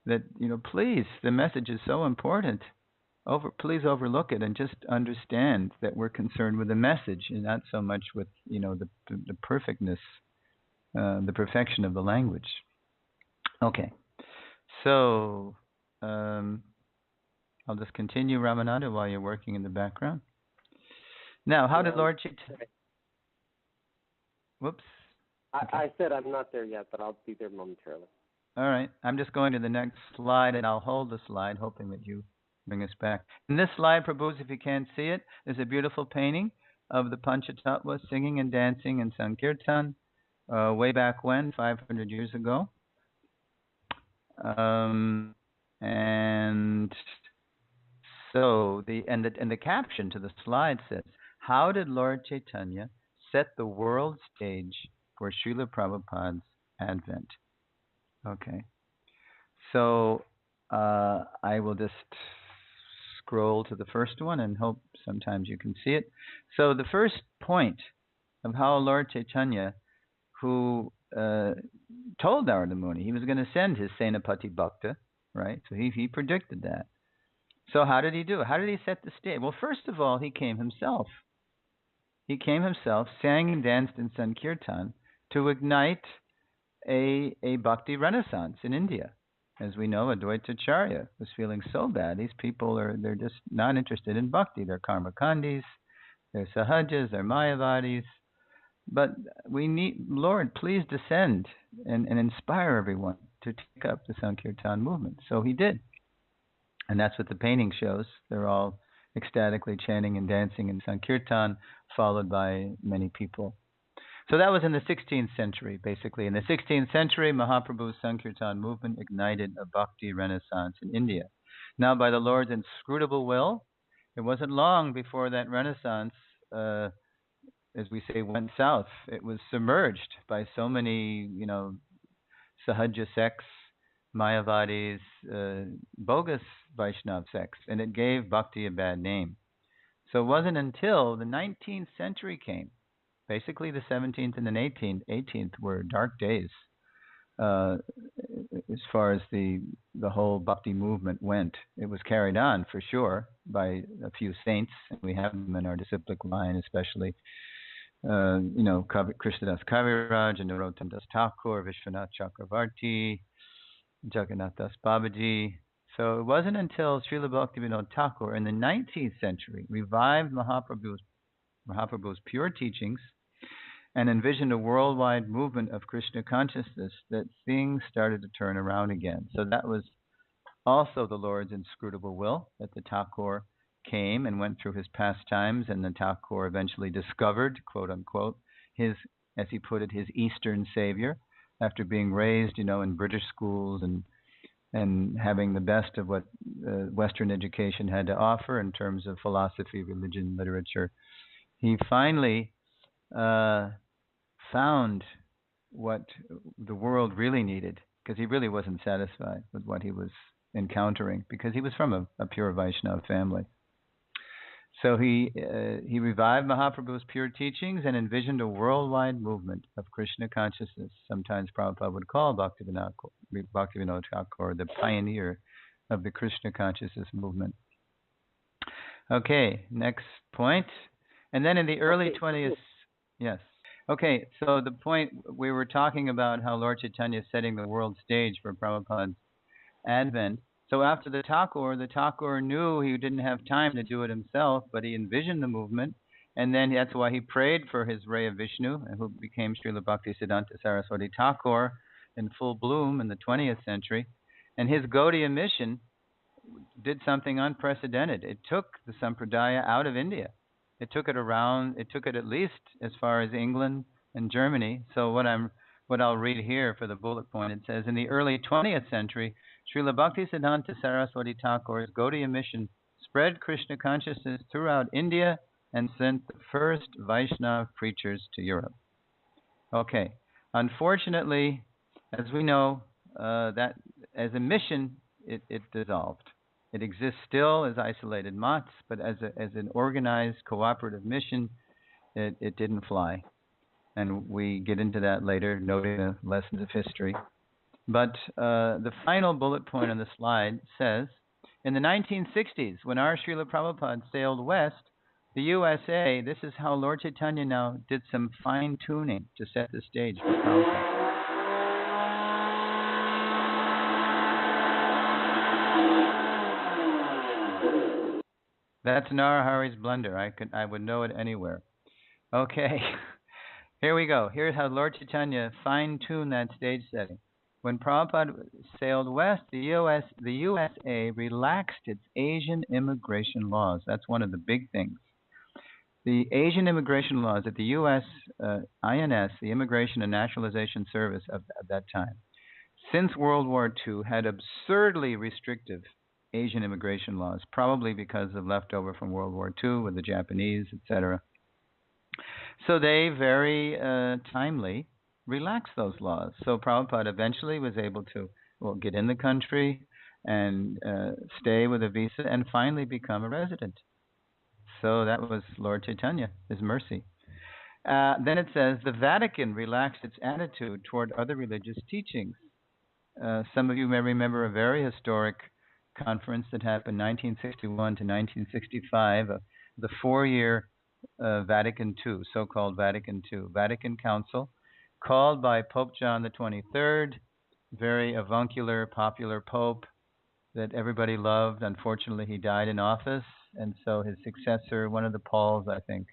that, please, the message is so important. Please overlook it and just understand that we're concerned with the message and not so much with, the perfectness, the perfection of the language. Okay. So I'll just continue, Ramananda, while you're working in the background. Now, how did Lord Chaitanya... Whoops. I said I'm not there yet, but I'll be there momentarily. All right. I'm just going to the next slide, and I'll hold the slide, hoping that you bring us back. In this slide, Prabhus, if you can't see it, is a beautiful painting of the Panchatattva singing and dancing in Sankirtan way back when, 500 years ago. And so the caption to the slide says, "How did Lord Chaitanya set the world stage for Srila Prabhupada's advent?" Okay. So I will just scroll to the first one and hope sometimes you can see it. So the first point of how Lord Chaitanya, who told Narada Muni he was going to send his Senapati Bhakta, right? So he predicted that. So how did he do it? How did he set the stage? Well, first of all, he came himself. He came himself, sang and danced in Sankirtan to ignite a bhakti renaissance in India. As we know, Advaita-Acharya was feeling so bad. These people they're just not interested in bhakti. They're karmakandis, they're sahajas, they're mayavadis. But we need, Lord, please descend and inspire everyone to take up the Sankirtan movement. So he did. And that's what the painting shows. They're all ecstatically chanting and dancing in Sankirtan, followed by many people. So that was in the 16th century, basically. In the 16th century, Mahaprabhu's Sankirtan movement ignited a bhakti renaissance in India. Now, by the Lord's inscrutable will, it wasn't long before that renaissance, as we say, went south. It was submerged by so many, Sahaja sects, Mayavadis, bogus Vaishnav sects, and it gave bhakti a bad name. So it wasn't until the 19th century came. Basically, the 17th and the 18th were dark days as far as the whole bhakti movement went. It was carried on, for sure, by a few saints, and we have them in our disciplic line, especially, Krishnadas Kaviraj and Narottam Das Thakur, Vishwanath Chakravarti, Jagannath Das Babaji. So it wasn't until Srila Bhaktivinoda Thakur in the 19th century revived Mahaprabhu's pure teachings and envisioned a worldwide movement of Krishna consciousness that things started to turn around again. So that was also the Lord's inscrutable will, that the Thakur came and went through his pastimes, and the Thakur eventually discovered, quote unquote, his, as he put it, his Eastern savior, after being raised, in British schools and having the best of what Western education had to offer in terms of philosophy, religion, literature. He finally found what the world really needed, because he really wasn't satisfied with what he was encountering, because he was from a pure Vaishnava family. So he revived Mahaprabhu's pure teachings and envisioned a worldwide movement of Krishna consciousness. Sometimes Prabhupada would call Bhaktivinoda Thakur the pioneer of the Krishna consciousness movement. Okay, next point. And then in the early 20th, yes. Okay, so the point, we were talking about how Lord Chaitanya is setting the world stage for Prabhupada's advent. So after the Thakur knew he didn't have time to do it himself, but he envisioned the movement, and then that's why he prayed for his ray of Vishnu, who became Srila Bhaktisiddhanta Saraswati Thakur in full bloom in the 20th century. And his Gaudiya mission did something unprecedented. It took the Sampradaya out of India. It took it at least as far as England and Germany. So what I'll read here for the bullet point, it says, in the early 20th century, Srila Bhaktisiddhanta Saraswati Thakur's Gaudiya mission spread Krishna consciousness throughout India and sent the first Vaishnava preachers to Europe. Okay. Unfortunately, as we know, that as a mission, it dissolved. It exists still as isolated mats, but as an organized cooperative mission, it didn't fly. And we get into that later, noting the lessons of history. But the final bullet point on the slide says, in the 1960s, when our Srila Prabhupada sailed west, the USA, this is how Lord Chaitanya now did some fine-tuning to set the stage for Prabhupada. That's Narahari's blunder. I would know it anywhere. Okay. Here we go. Here's how Lord Chaitanya fine-tuned that stage setting. When Prabhupada sailed west, the USA relaxed its Asian immigration laws. That's one of the big things. The Asian immigration laws at the U.S. INS, the Immigration and Naturalization Service of that time, since World War II, had absurdly restrictive Asian immigration laws, probably because of leftover from World War II with the Japanese, etc. So they very timely relaxed those laws. So Prabhupada eventually was able to get in the country and stay with a visa and finally become a resident. So that was Lord Chaitanya, his mercy. Then it says the Vatican relaxed its attitude toward other religious teachings. Some of you may remember a very historic conference that happened 1961 to 1965, the 4-year Vatican II, so-called Vatican II, Vatican Council, called by Pope John the 23rd, very avuncular, popular Pope that everybody loved. Unfortunately, he died in office, and so his successor, one of the Pauls, I think,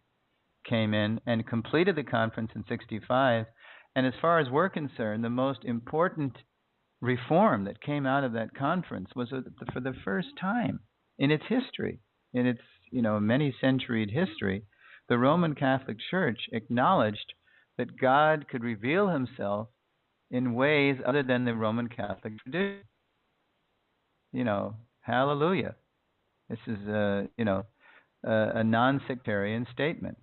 came in and completed the conference in 65. And as far as we're concerned, the most important reform that came out of that conference was that for the first time in its history, in its many-centuried history, the Roman Catholic Church acknowledged that God could reveal himself in ways other than the Roman Catholic tradition. Hallelujah. This is a non-sectarian statement.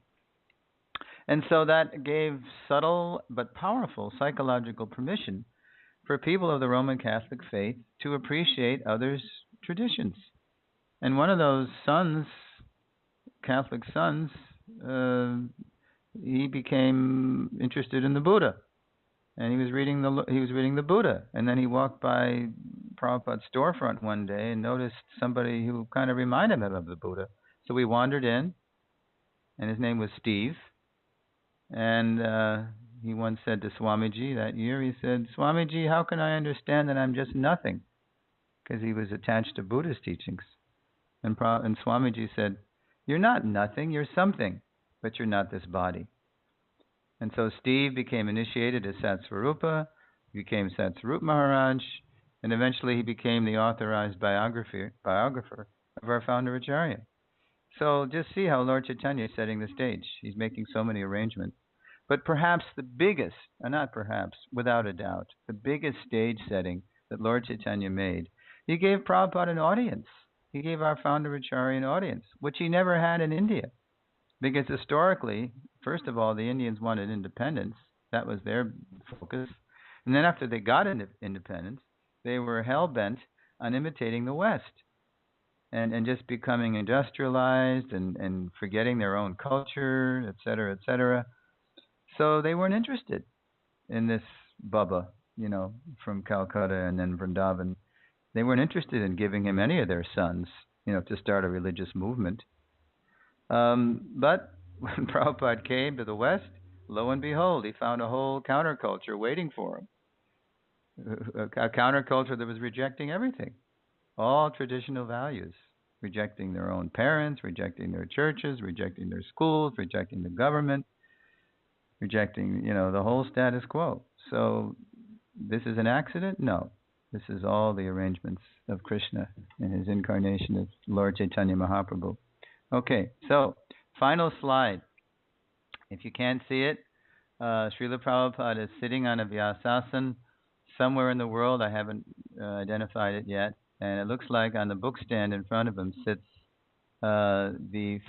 And so that gave subtle but powerful psychological permission for people of the Roman Catholic faith to appreciate others' traditions. And one of those sons, Catholic sons, he became interested in the Buddha, and he was reading the Buddha. And then he walked by Prabhupada's storefront one day and noticed somebody who kind of reminded him of the Buddha. So he wandered in, and his name was Steve. And he once said to Swamiji that year, he said, "Swamiji, how can I understand that I'm just nothing?" Because he was attached to Buddhist teachings. And Swamiji said, "You're not nothing, you're something, but you're not this body." And so Steve became initiated as Satsvarupa, became Satsvarup Maharaj, and eventually he became the authorized biographer of our Founder-Acharya. So just see how Lord Chaitanya is setting the stage. He's making so many arrangements. But perhaps the biggest, without a doubt, the biggest stage setting that Lord Chaitanya made, he gave Prabhupada an audience. He gave our Founder-Acharya an audience, which he never had in India. Because historically, first of all, the Indians wanted independence. That was their focus. And then after they got independence, they were hell-bent on imitating the West and just becoming industrialized and forgetting their own culture, et cetera, et cetera. So they weren't interested in this Baba, from Calcutta and then Vrindavan. They weren't interested in giving him any of their sons, to start a religious movement. But when Prabhupada came to the West, lo and behold, he found a whole counterculture waiting for him. A counterculture that was rejecting everything, all traditional values, rejecting their own parents, rejecting their churches, rejecting their schools, rejecting the government, rejecting, the whole status quo. So this is an accident? No. This is all the arrangements of Krishna in his incarnation as Lord Chaitanya Mahaprabhu. Okay, so final slide. If you can't see it, Srila Prabhupada is sitting on a Vyasasana somewhere in the world. I haven't identified it yet. And it looks like on the book stand in front of him sits the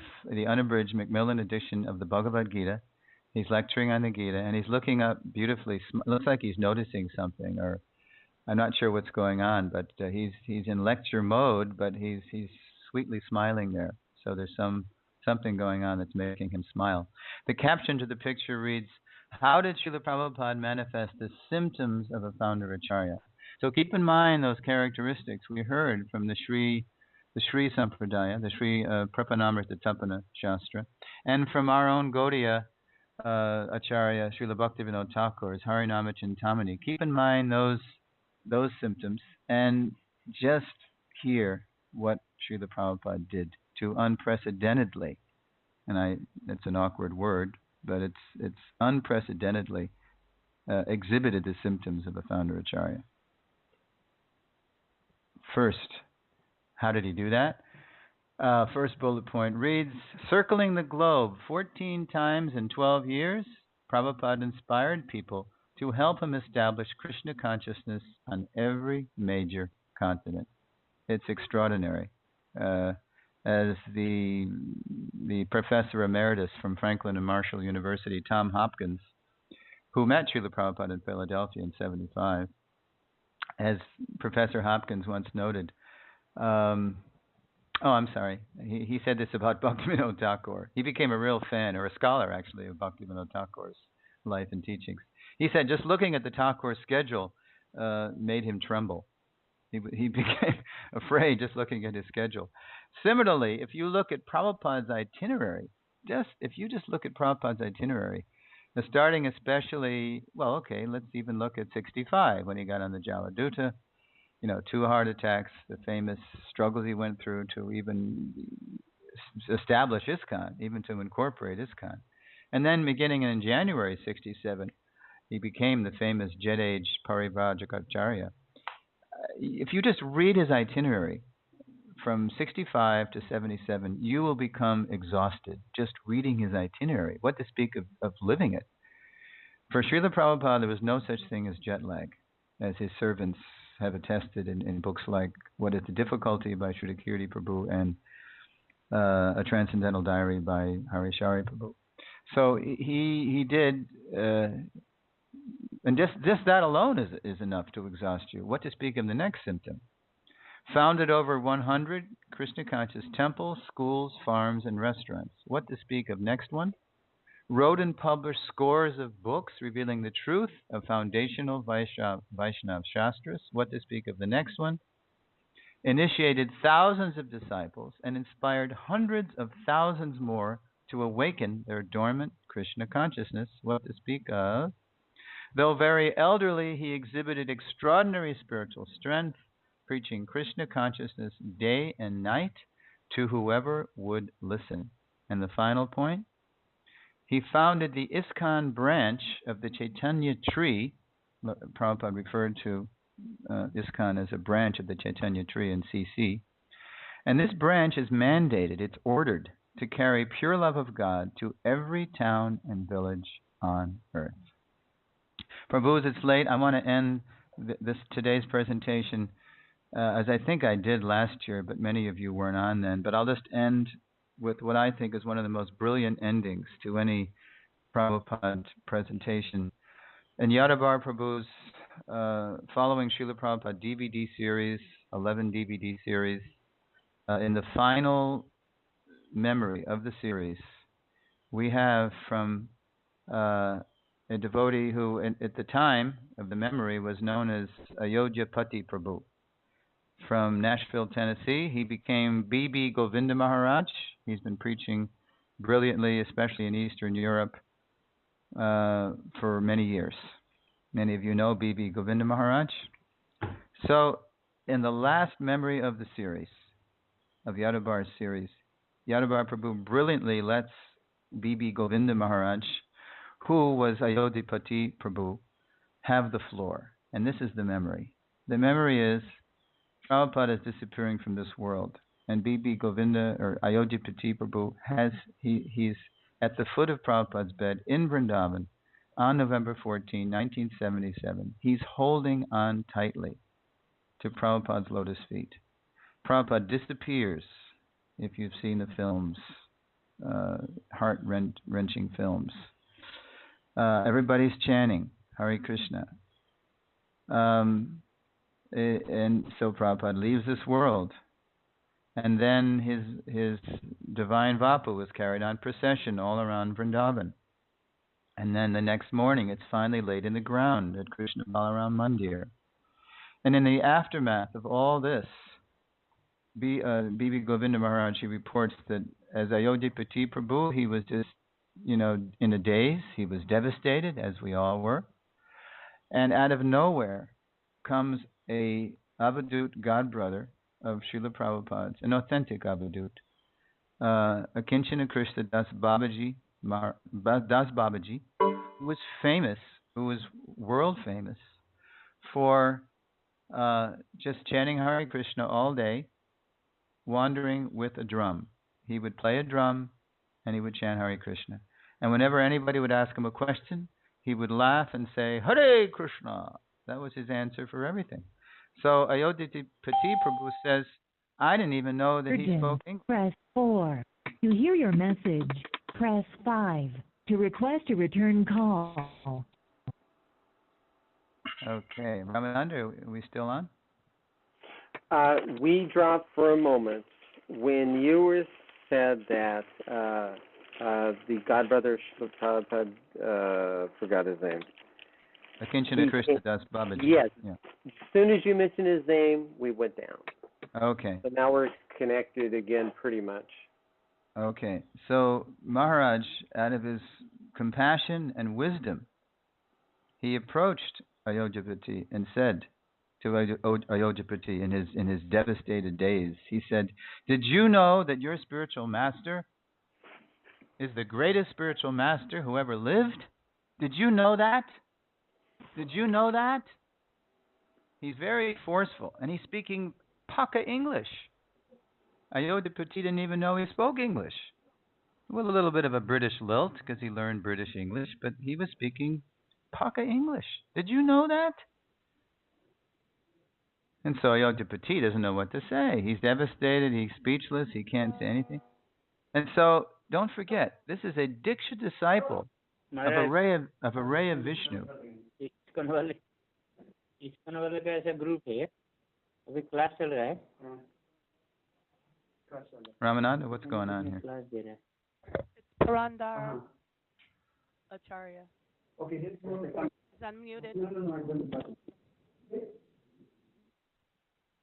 unabridged Macmillan edition of the Bhagavad Gita. He's lecturing on the Gita, and he's looking up beautifully. Looks like he's noticing something, or I'm not sure what's going on, but he's in lecture mode, but he's sweetly smiling there. So there's something going on that's making him smile. The caption to the picture reads, "How did Srila Prabhupada manifest the symptoms of a Founder-Acharya?" So keep in mind those characteristics we heard from the Sri Sampradaya, the Sri Prapanamrita Tapana Shastra, and from our own Gaudiya Acharya, Srila Bhaktivinoda Thakur's Harinama Chintamani. Keep in mind those symptoms and just hear what Srila Prabhupada did to unprecedentedly, and that's an awkward word, but it's unprecedentedly exhibited the symptoms of a Founder-Acharya. First, how did he do that? First bullet point reads, circling the globe 14 times in 12 years, Prabhupada inspired people to help him establish Krishna consciousness on every major continent. It's extraordinary. As the professor emeritus from Franklin and Marshall University, Tom Hopkins, who met Srila Prabhupada in Philadelphia in 1975, as Professor Hopkins once noted, he said this about Bhaktivinoda Thakur. He became a real fan, or a scholar actually, of Bhaktivinoda Thakur's life and teachings. He said just looking at the Thakur schedule made him tremble. He became afraid just looking at his schedule. Similarly, if you look at Prabhupada's itinerary, starting especially, let's even look at 65 when he got on the Jaladuta, 2 heart attacks, the famous struggles he went through to even establish ISKCON, even to incorporate ISKCON. And then beginning in January 67, he became the famous Jet Age Parivrajacharya. If you just read his itinerary from 65 to 77, you will become exhausted just reading his itinerary. What to speak of living it? For Srila Prabhupada, there was no such thing as jet lag, as his servants have attested in books like What is the Difficulty by Srila Kirti Prabhu and A Transcendental Diary by Harishari Prabhu. So he did, and just that alone is enough to exhaust you. What to speak of the next symptom? Founded over 100 Krishna conscious temples, schools, farms, and restaurants. What to speak of next one? Wrote and published scores of books revealing the truth of foundational Vaishnava Shastras. What to speak of the next one? Initiated thousands of disciples and inspired hundreds of thousands more to awaken their dormant Krishna consciousness. What to speak of? Though very elderly, he exhibited extraordinary spiritual strength, preaching Krishna consciousness day and night to whoever would listen. And the final point? He founded the ISKCON branch of the Chaitanya tree. Prabhupada referred to ISKCON as a branch of the Chaitanya tree in CC. And this branch is mandated, it's ordered, to carry pure love of God to every town and village on earth. Prabhu, it's late. I want to end today's presentation as I think I did last year, but many of you weren't on then. But I'll just end with what I think is one of the most brilliant endings to any Prabhupada presentation. In Yadavar Prabhu's following Srila Prabhupada DVD series, 11 DVD series, in the final memory of the series, we have from a devotee who at the time of the memory was known as Ayodhya Pati Prabhu. From Nashville, Tennessee, he became B.B. Govinda Maharaj. He's been preaching brilliantly, especially in Eastern Europe, for many years. Many of you know B.B. Govinda Maharaj. So, in the last memory of the series, of Yadavar's series, Yadavar Prabhu brilliantly lets B.B. Govinda Maharaj, who was Ayodhya-pati Prabhu, have the floor. And this is the memory. The memory is Prabhupada is disappearing from this world, and B.B. Govinda, or Ayodhya-pati Prabhu, he's at the foot of Prabhupada's bed in Vrindavan on November 14, 1977. He's holding on tightly to Prabhupada's lotus feet. Prabhupada disappears, if you've seen the films, heart-wrenching films. Everybody's chanting Hare Krishna. And so Prabhupada leaves this world. And then his divine Vapu is carried on procession all around Vrindavan. And then the next morning it's finally laid in the ground at Krishna Balaram Mandir. And in the aftermath of all this, B.B. Govinda Maharaj, he reports that as Ayodhya-pati Prabhu, he was just, in a daze. He was devastated, as we all were. And out of nowhere comes a Avadut godbrother of Srila Prabhupada's, an authentic Avadut, Akinchana Krishna Das Babaji Das Babaji, who was famous, who was world famous for just chanting Hare Krishna all day, wandering with a drum. He would play a drum and he would chant Hare Krishna. And whenever anybody would ask him a question, he would laugh and say, Hare Krishna. That was his answer for everything. So Ayodhya Pati Prabhu says, I didn't even know that he spoke English. Press 4. To hear your message, press 5. To request a return call. Okay. Ramananda, are we still on? We dropped for a moment when you said that the godbrother Srila Prabhupada, forgot his name. Akinchana Krishna Das Babaji. Yes. Yeah. As soon as you mentioned his name, we went down. Okay. So now we're connected again pretty much. Okay. So Maharaj, out of his compassion and wisdom, he approached Ayodhyapati and said to Ayodhyapati in his devastated days, he said, did you know that your spiritual master is the greatest spiritual master who ever lived? Did you know that? Did you know that? He's very forceful, and he's speaking Paka English. Ayodhyapati didn't even know he spoke English. Well, a little bit of a British lilt, because he learned British English, but he was speaking Paka English. Did you know that? And so Ayodhyapati doesn't know what to say. He's devastated, he's speechless, he can't say anything. And so, don't forget, this is a Diksha disciple of a ray of Vishnu. ISKCON वाले का ऐसा group है अभी class चल रहा है Ramananda, what's going on here? Class दे रहा है It's Founder-Acarya. Okay. He's unmuted.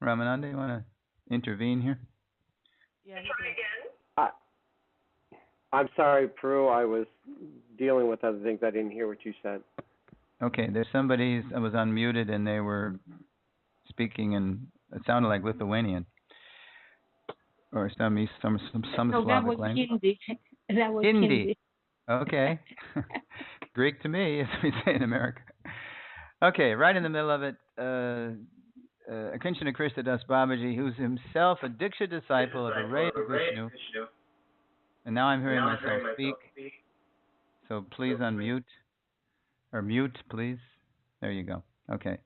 Ramananda, you want to intervene here? Yeah, he did. I'm sorry, Prue. I was dealing with other things. I didn't hear what you said. Okay, there's somebody that was unmuted and they were speaking in, it sounded like Lithuanian or some Slavic language. Hindi. That was Hindi. Okay. Greek to me, as we say in America. Okay, right in the middle of it, Akinchana Krishna Das Babaji, who's himself a Diksha disciple of a Ray of Vishnu. And now I'm hearing myself speak. So please unmute. Or mute, please. There you go. Okay.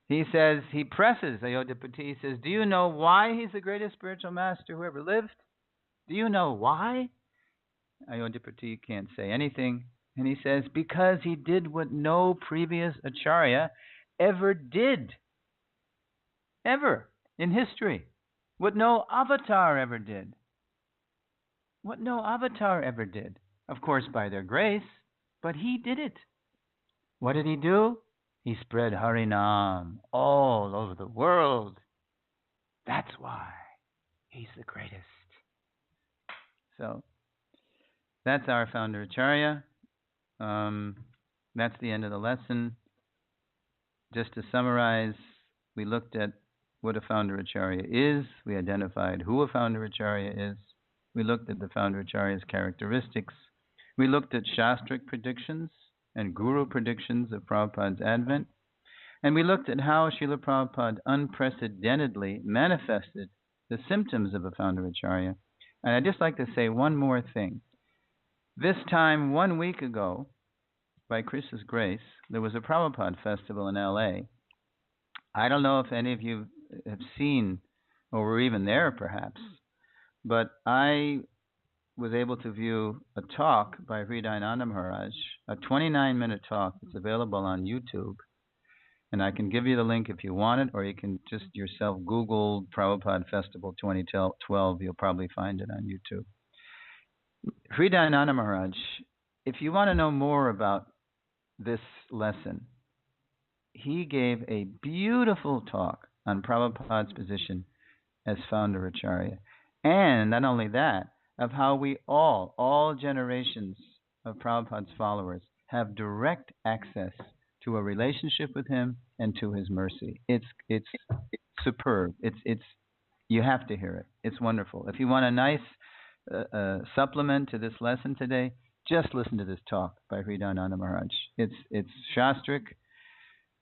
He says, he presses Ayodhyapati. He says, do you know why he's the greatest spiritual master who ever lived? Do you know why? Ayodhyapati can't say anything. And he says, because he did what no previous Acharya ever did. Ever. In history. What no avatar ever did. What no avatar ever did. Of course, by their grace. But he did it. What did he do? He spread Harinam all over the world. That's why he's the greatest. So, that's our Founder-Acharya. That's the end of the lesson. Just to summarize, we looked at what a Founder-Acharya is. We identified who a Founder-Acharya is. We looked at the Founder-Acharya's characteristics. We looked at Shastric predictions and Guru predictions of Prabhupada's advent. And we looked at how Srila Prabhupada unprecedentedly manifested the symptoms of a Founder-Acharya. And I'd just like to say one more thing. This time, 1 week ago, by Krishna's grace, there was a Prabhupada festival in LA. I don't know if any of you have seen or were even there perhaps, but I was able to view a talk by Hridayananda Maharaj, a 29-minute talk that's available on YouTube. And I can give you the link if you want it, or you can just yourself Google Prabhupada Festival 2012. You'll probably find it on YouTube. Hridayananda Maharaj, if you want to know more about this lesson, he gave a beautiful talk on Prabhupada's position as Founder-Acharya. And not only that, of how we all generations of Prabhupada's followers, have direct access to a relationship with him and to his mercy. It's superb. It's you have to hear it. It's wonderful. If you want a nice supplement to this lesson today, just listen to this talk by Hridayananda Maharaj. It's Shastric,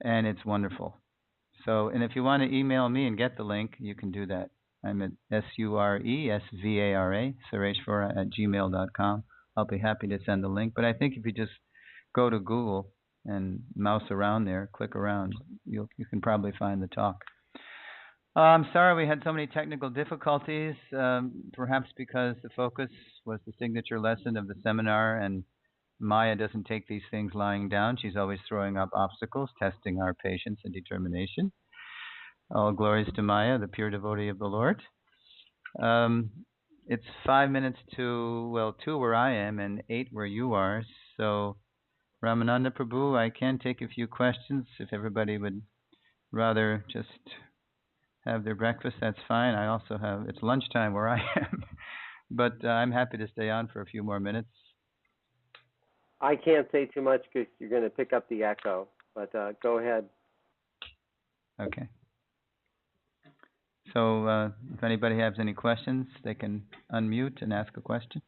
and it's wonderful. So, and if you want to email me and get the link, you can do that. I'm at SURESVARA, sureshvara@gmail.com. I'll be happy to send the link. But I think if you just go to Google and mouse around there, click around, you can probably find the talk. I'm sorry we had so many technical difficulties, perhaps because the focus was the signature lesson of the seminar, and Maya doesn't take these things lying down. She's always throwing up obstacles, testing our patience and determination. All glories to Maya, the pure devotee of the Lord. It's 5 minutes to, 2 where I am and 8 where you are. So, Ramananda Prabhu, I can take a few questions. If everybody would rather just have their breakfast, that's fine. I also have, it's lunchtime where I am. But I'm happy to stay on for a few more minutes. I can't say too much because you're going to pick up the echo, but go ahead. Okay. So if anybody has any questions, they can unmute and ask a question.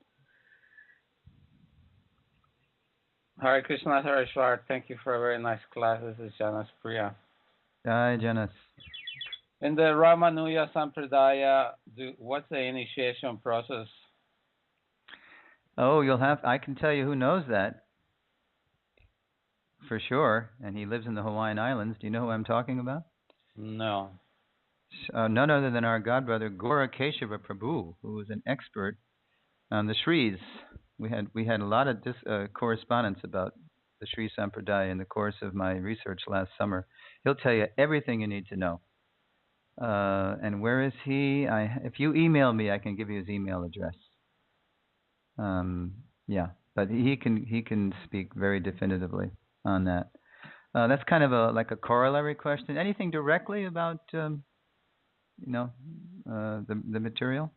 Hare Krishna, Hare Shwar. Thank you for a very nice class. This is Janas Priya. Hi, Janas. In the Ramanuja Sampradaya, what's the initiation process? Oh, I can tell you who knows that for sure, and he lives in the Hawaiian Islands. Do you know who I'm talking about? No. None other than our godbrother Gora Keshava Prabhu, who was an expert on the Shris. We had a lot of correspondence about the Shri Sampradaya in the course of my research last summer. He'll tell you everything you need to know. And where is he? If you email me, I can give you his email address. Yeah, but he can speak very definitively on that. That's kind of like a corollary question. Anything directly about the material?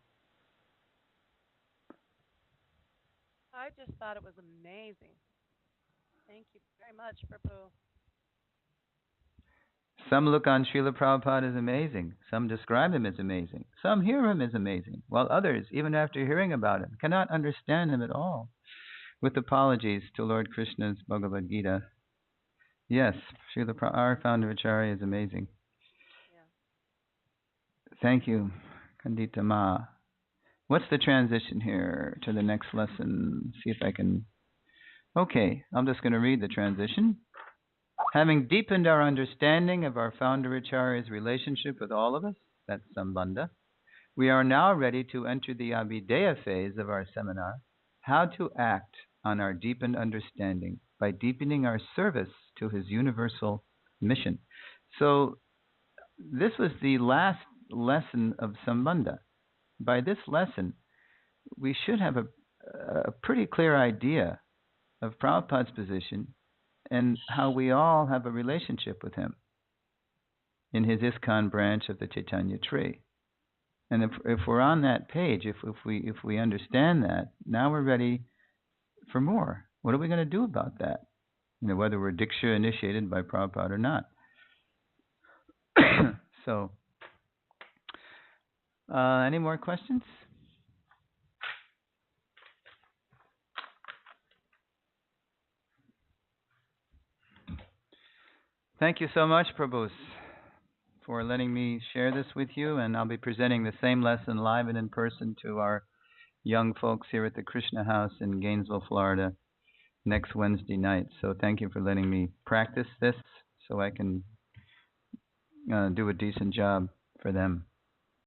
I just thought it was amazing. Thank you very much, Prabhu. Some look on Srila Prabhupada as amazing. Some describe him as amazing. Some hear him as amazing, while others, even after hearing about him, cannot understand him at all. With apologies to Lord Krishna's Bhagavad Gita. Yes, our Founder-Acarya is amazing. Yeah. Thank you, Kandita Ma. What's the transition here to the next lesson? See if I can... Okay, I'm just going to read the transition. Having deepened our understanding of our Founder-Acharya's relationship with all of us, that's Sambandha, we are now ready to enter the Abhideya phase of our seminar, how to act on our deepened understanding by deepening our service to his universal mission. So this was the last lesson of Sambandha. By this lesson, we should have a pretty clear idea of Prabhupada's position and how we all have a relationship with him in his ISKCON branch of the Chaitanya tree. And if we're on that page, if we understand that, now we're ready for more. What are we going to do about that? Whether we're Diksha initiated by Prabhupada or not. So, any more questions? Thank you so much, Prabhu, for letting me share this with you, and I'll be presenting the same lesson live and in person to our young folks here at the Krishna House in Gainesville, Florida, next Wednesday night. So thank you for letting me practice this so I can do a decent job for them.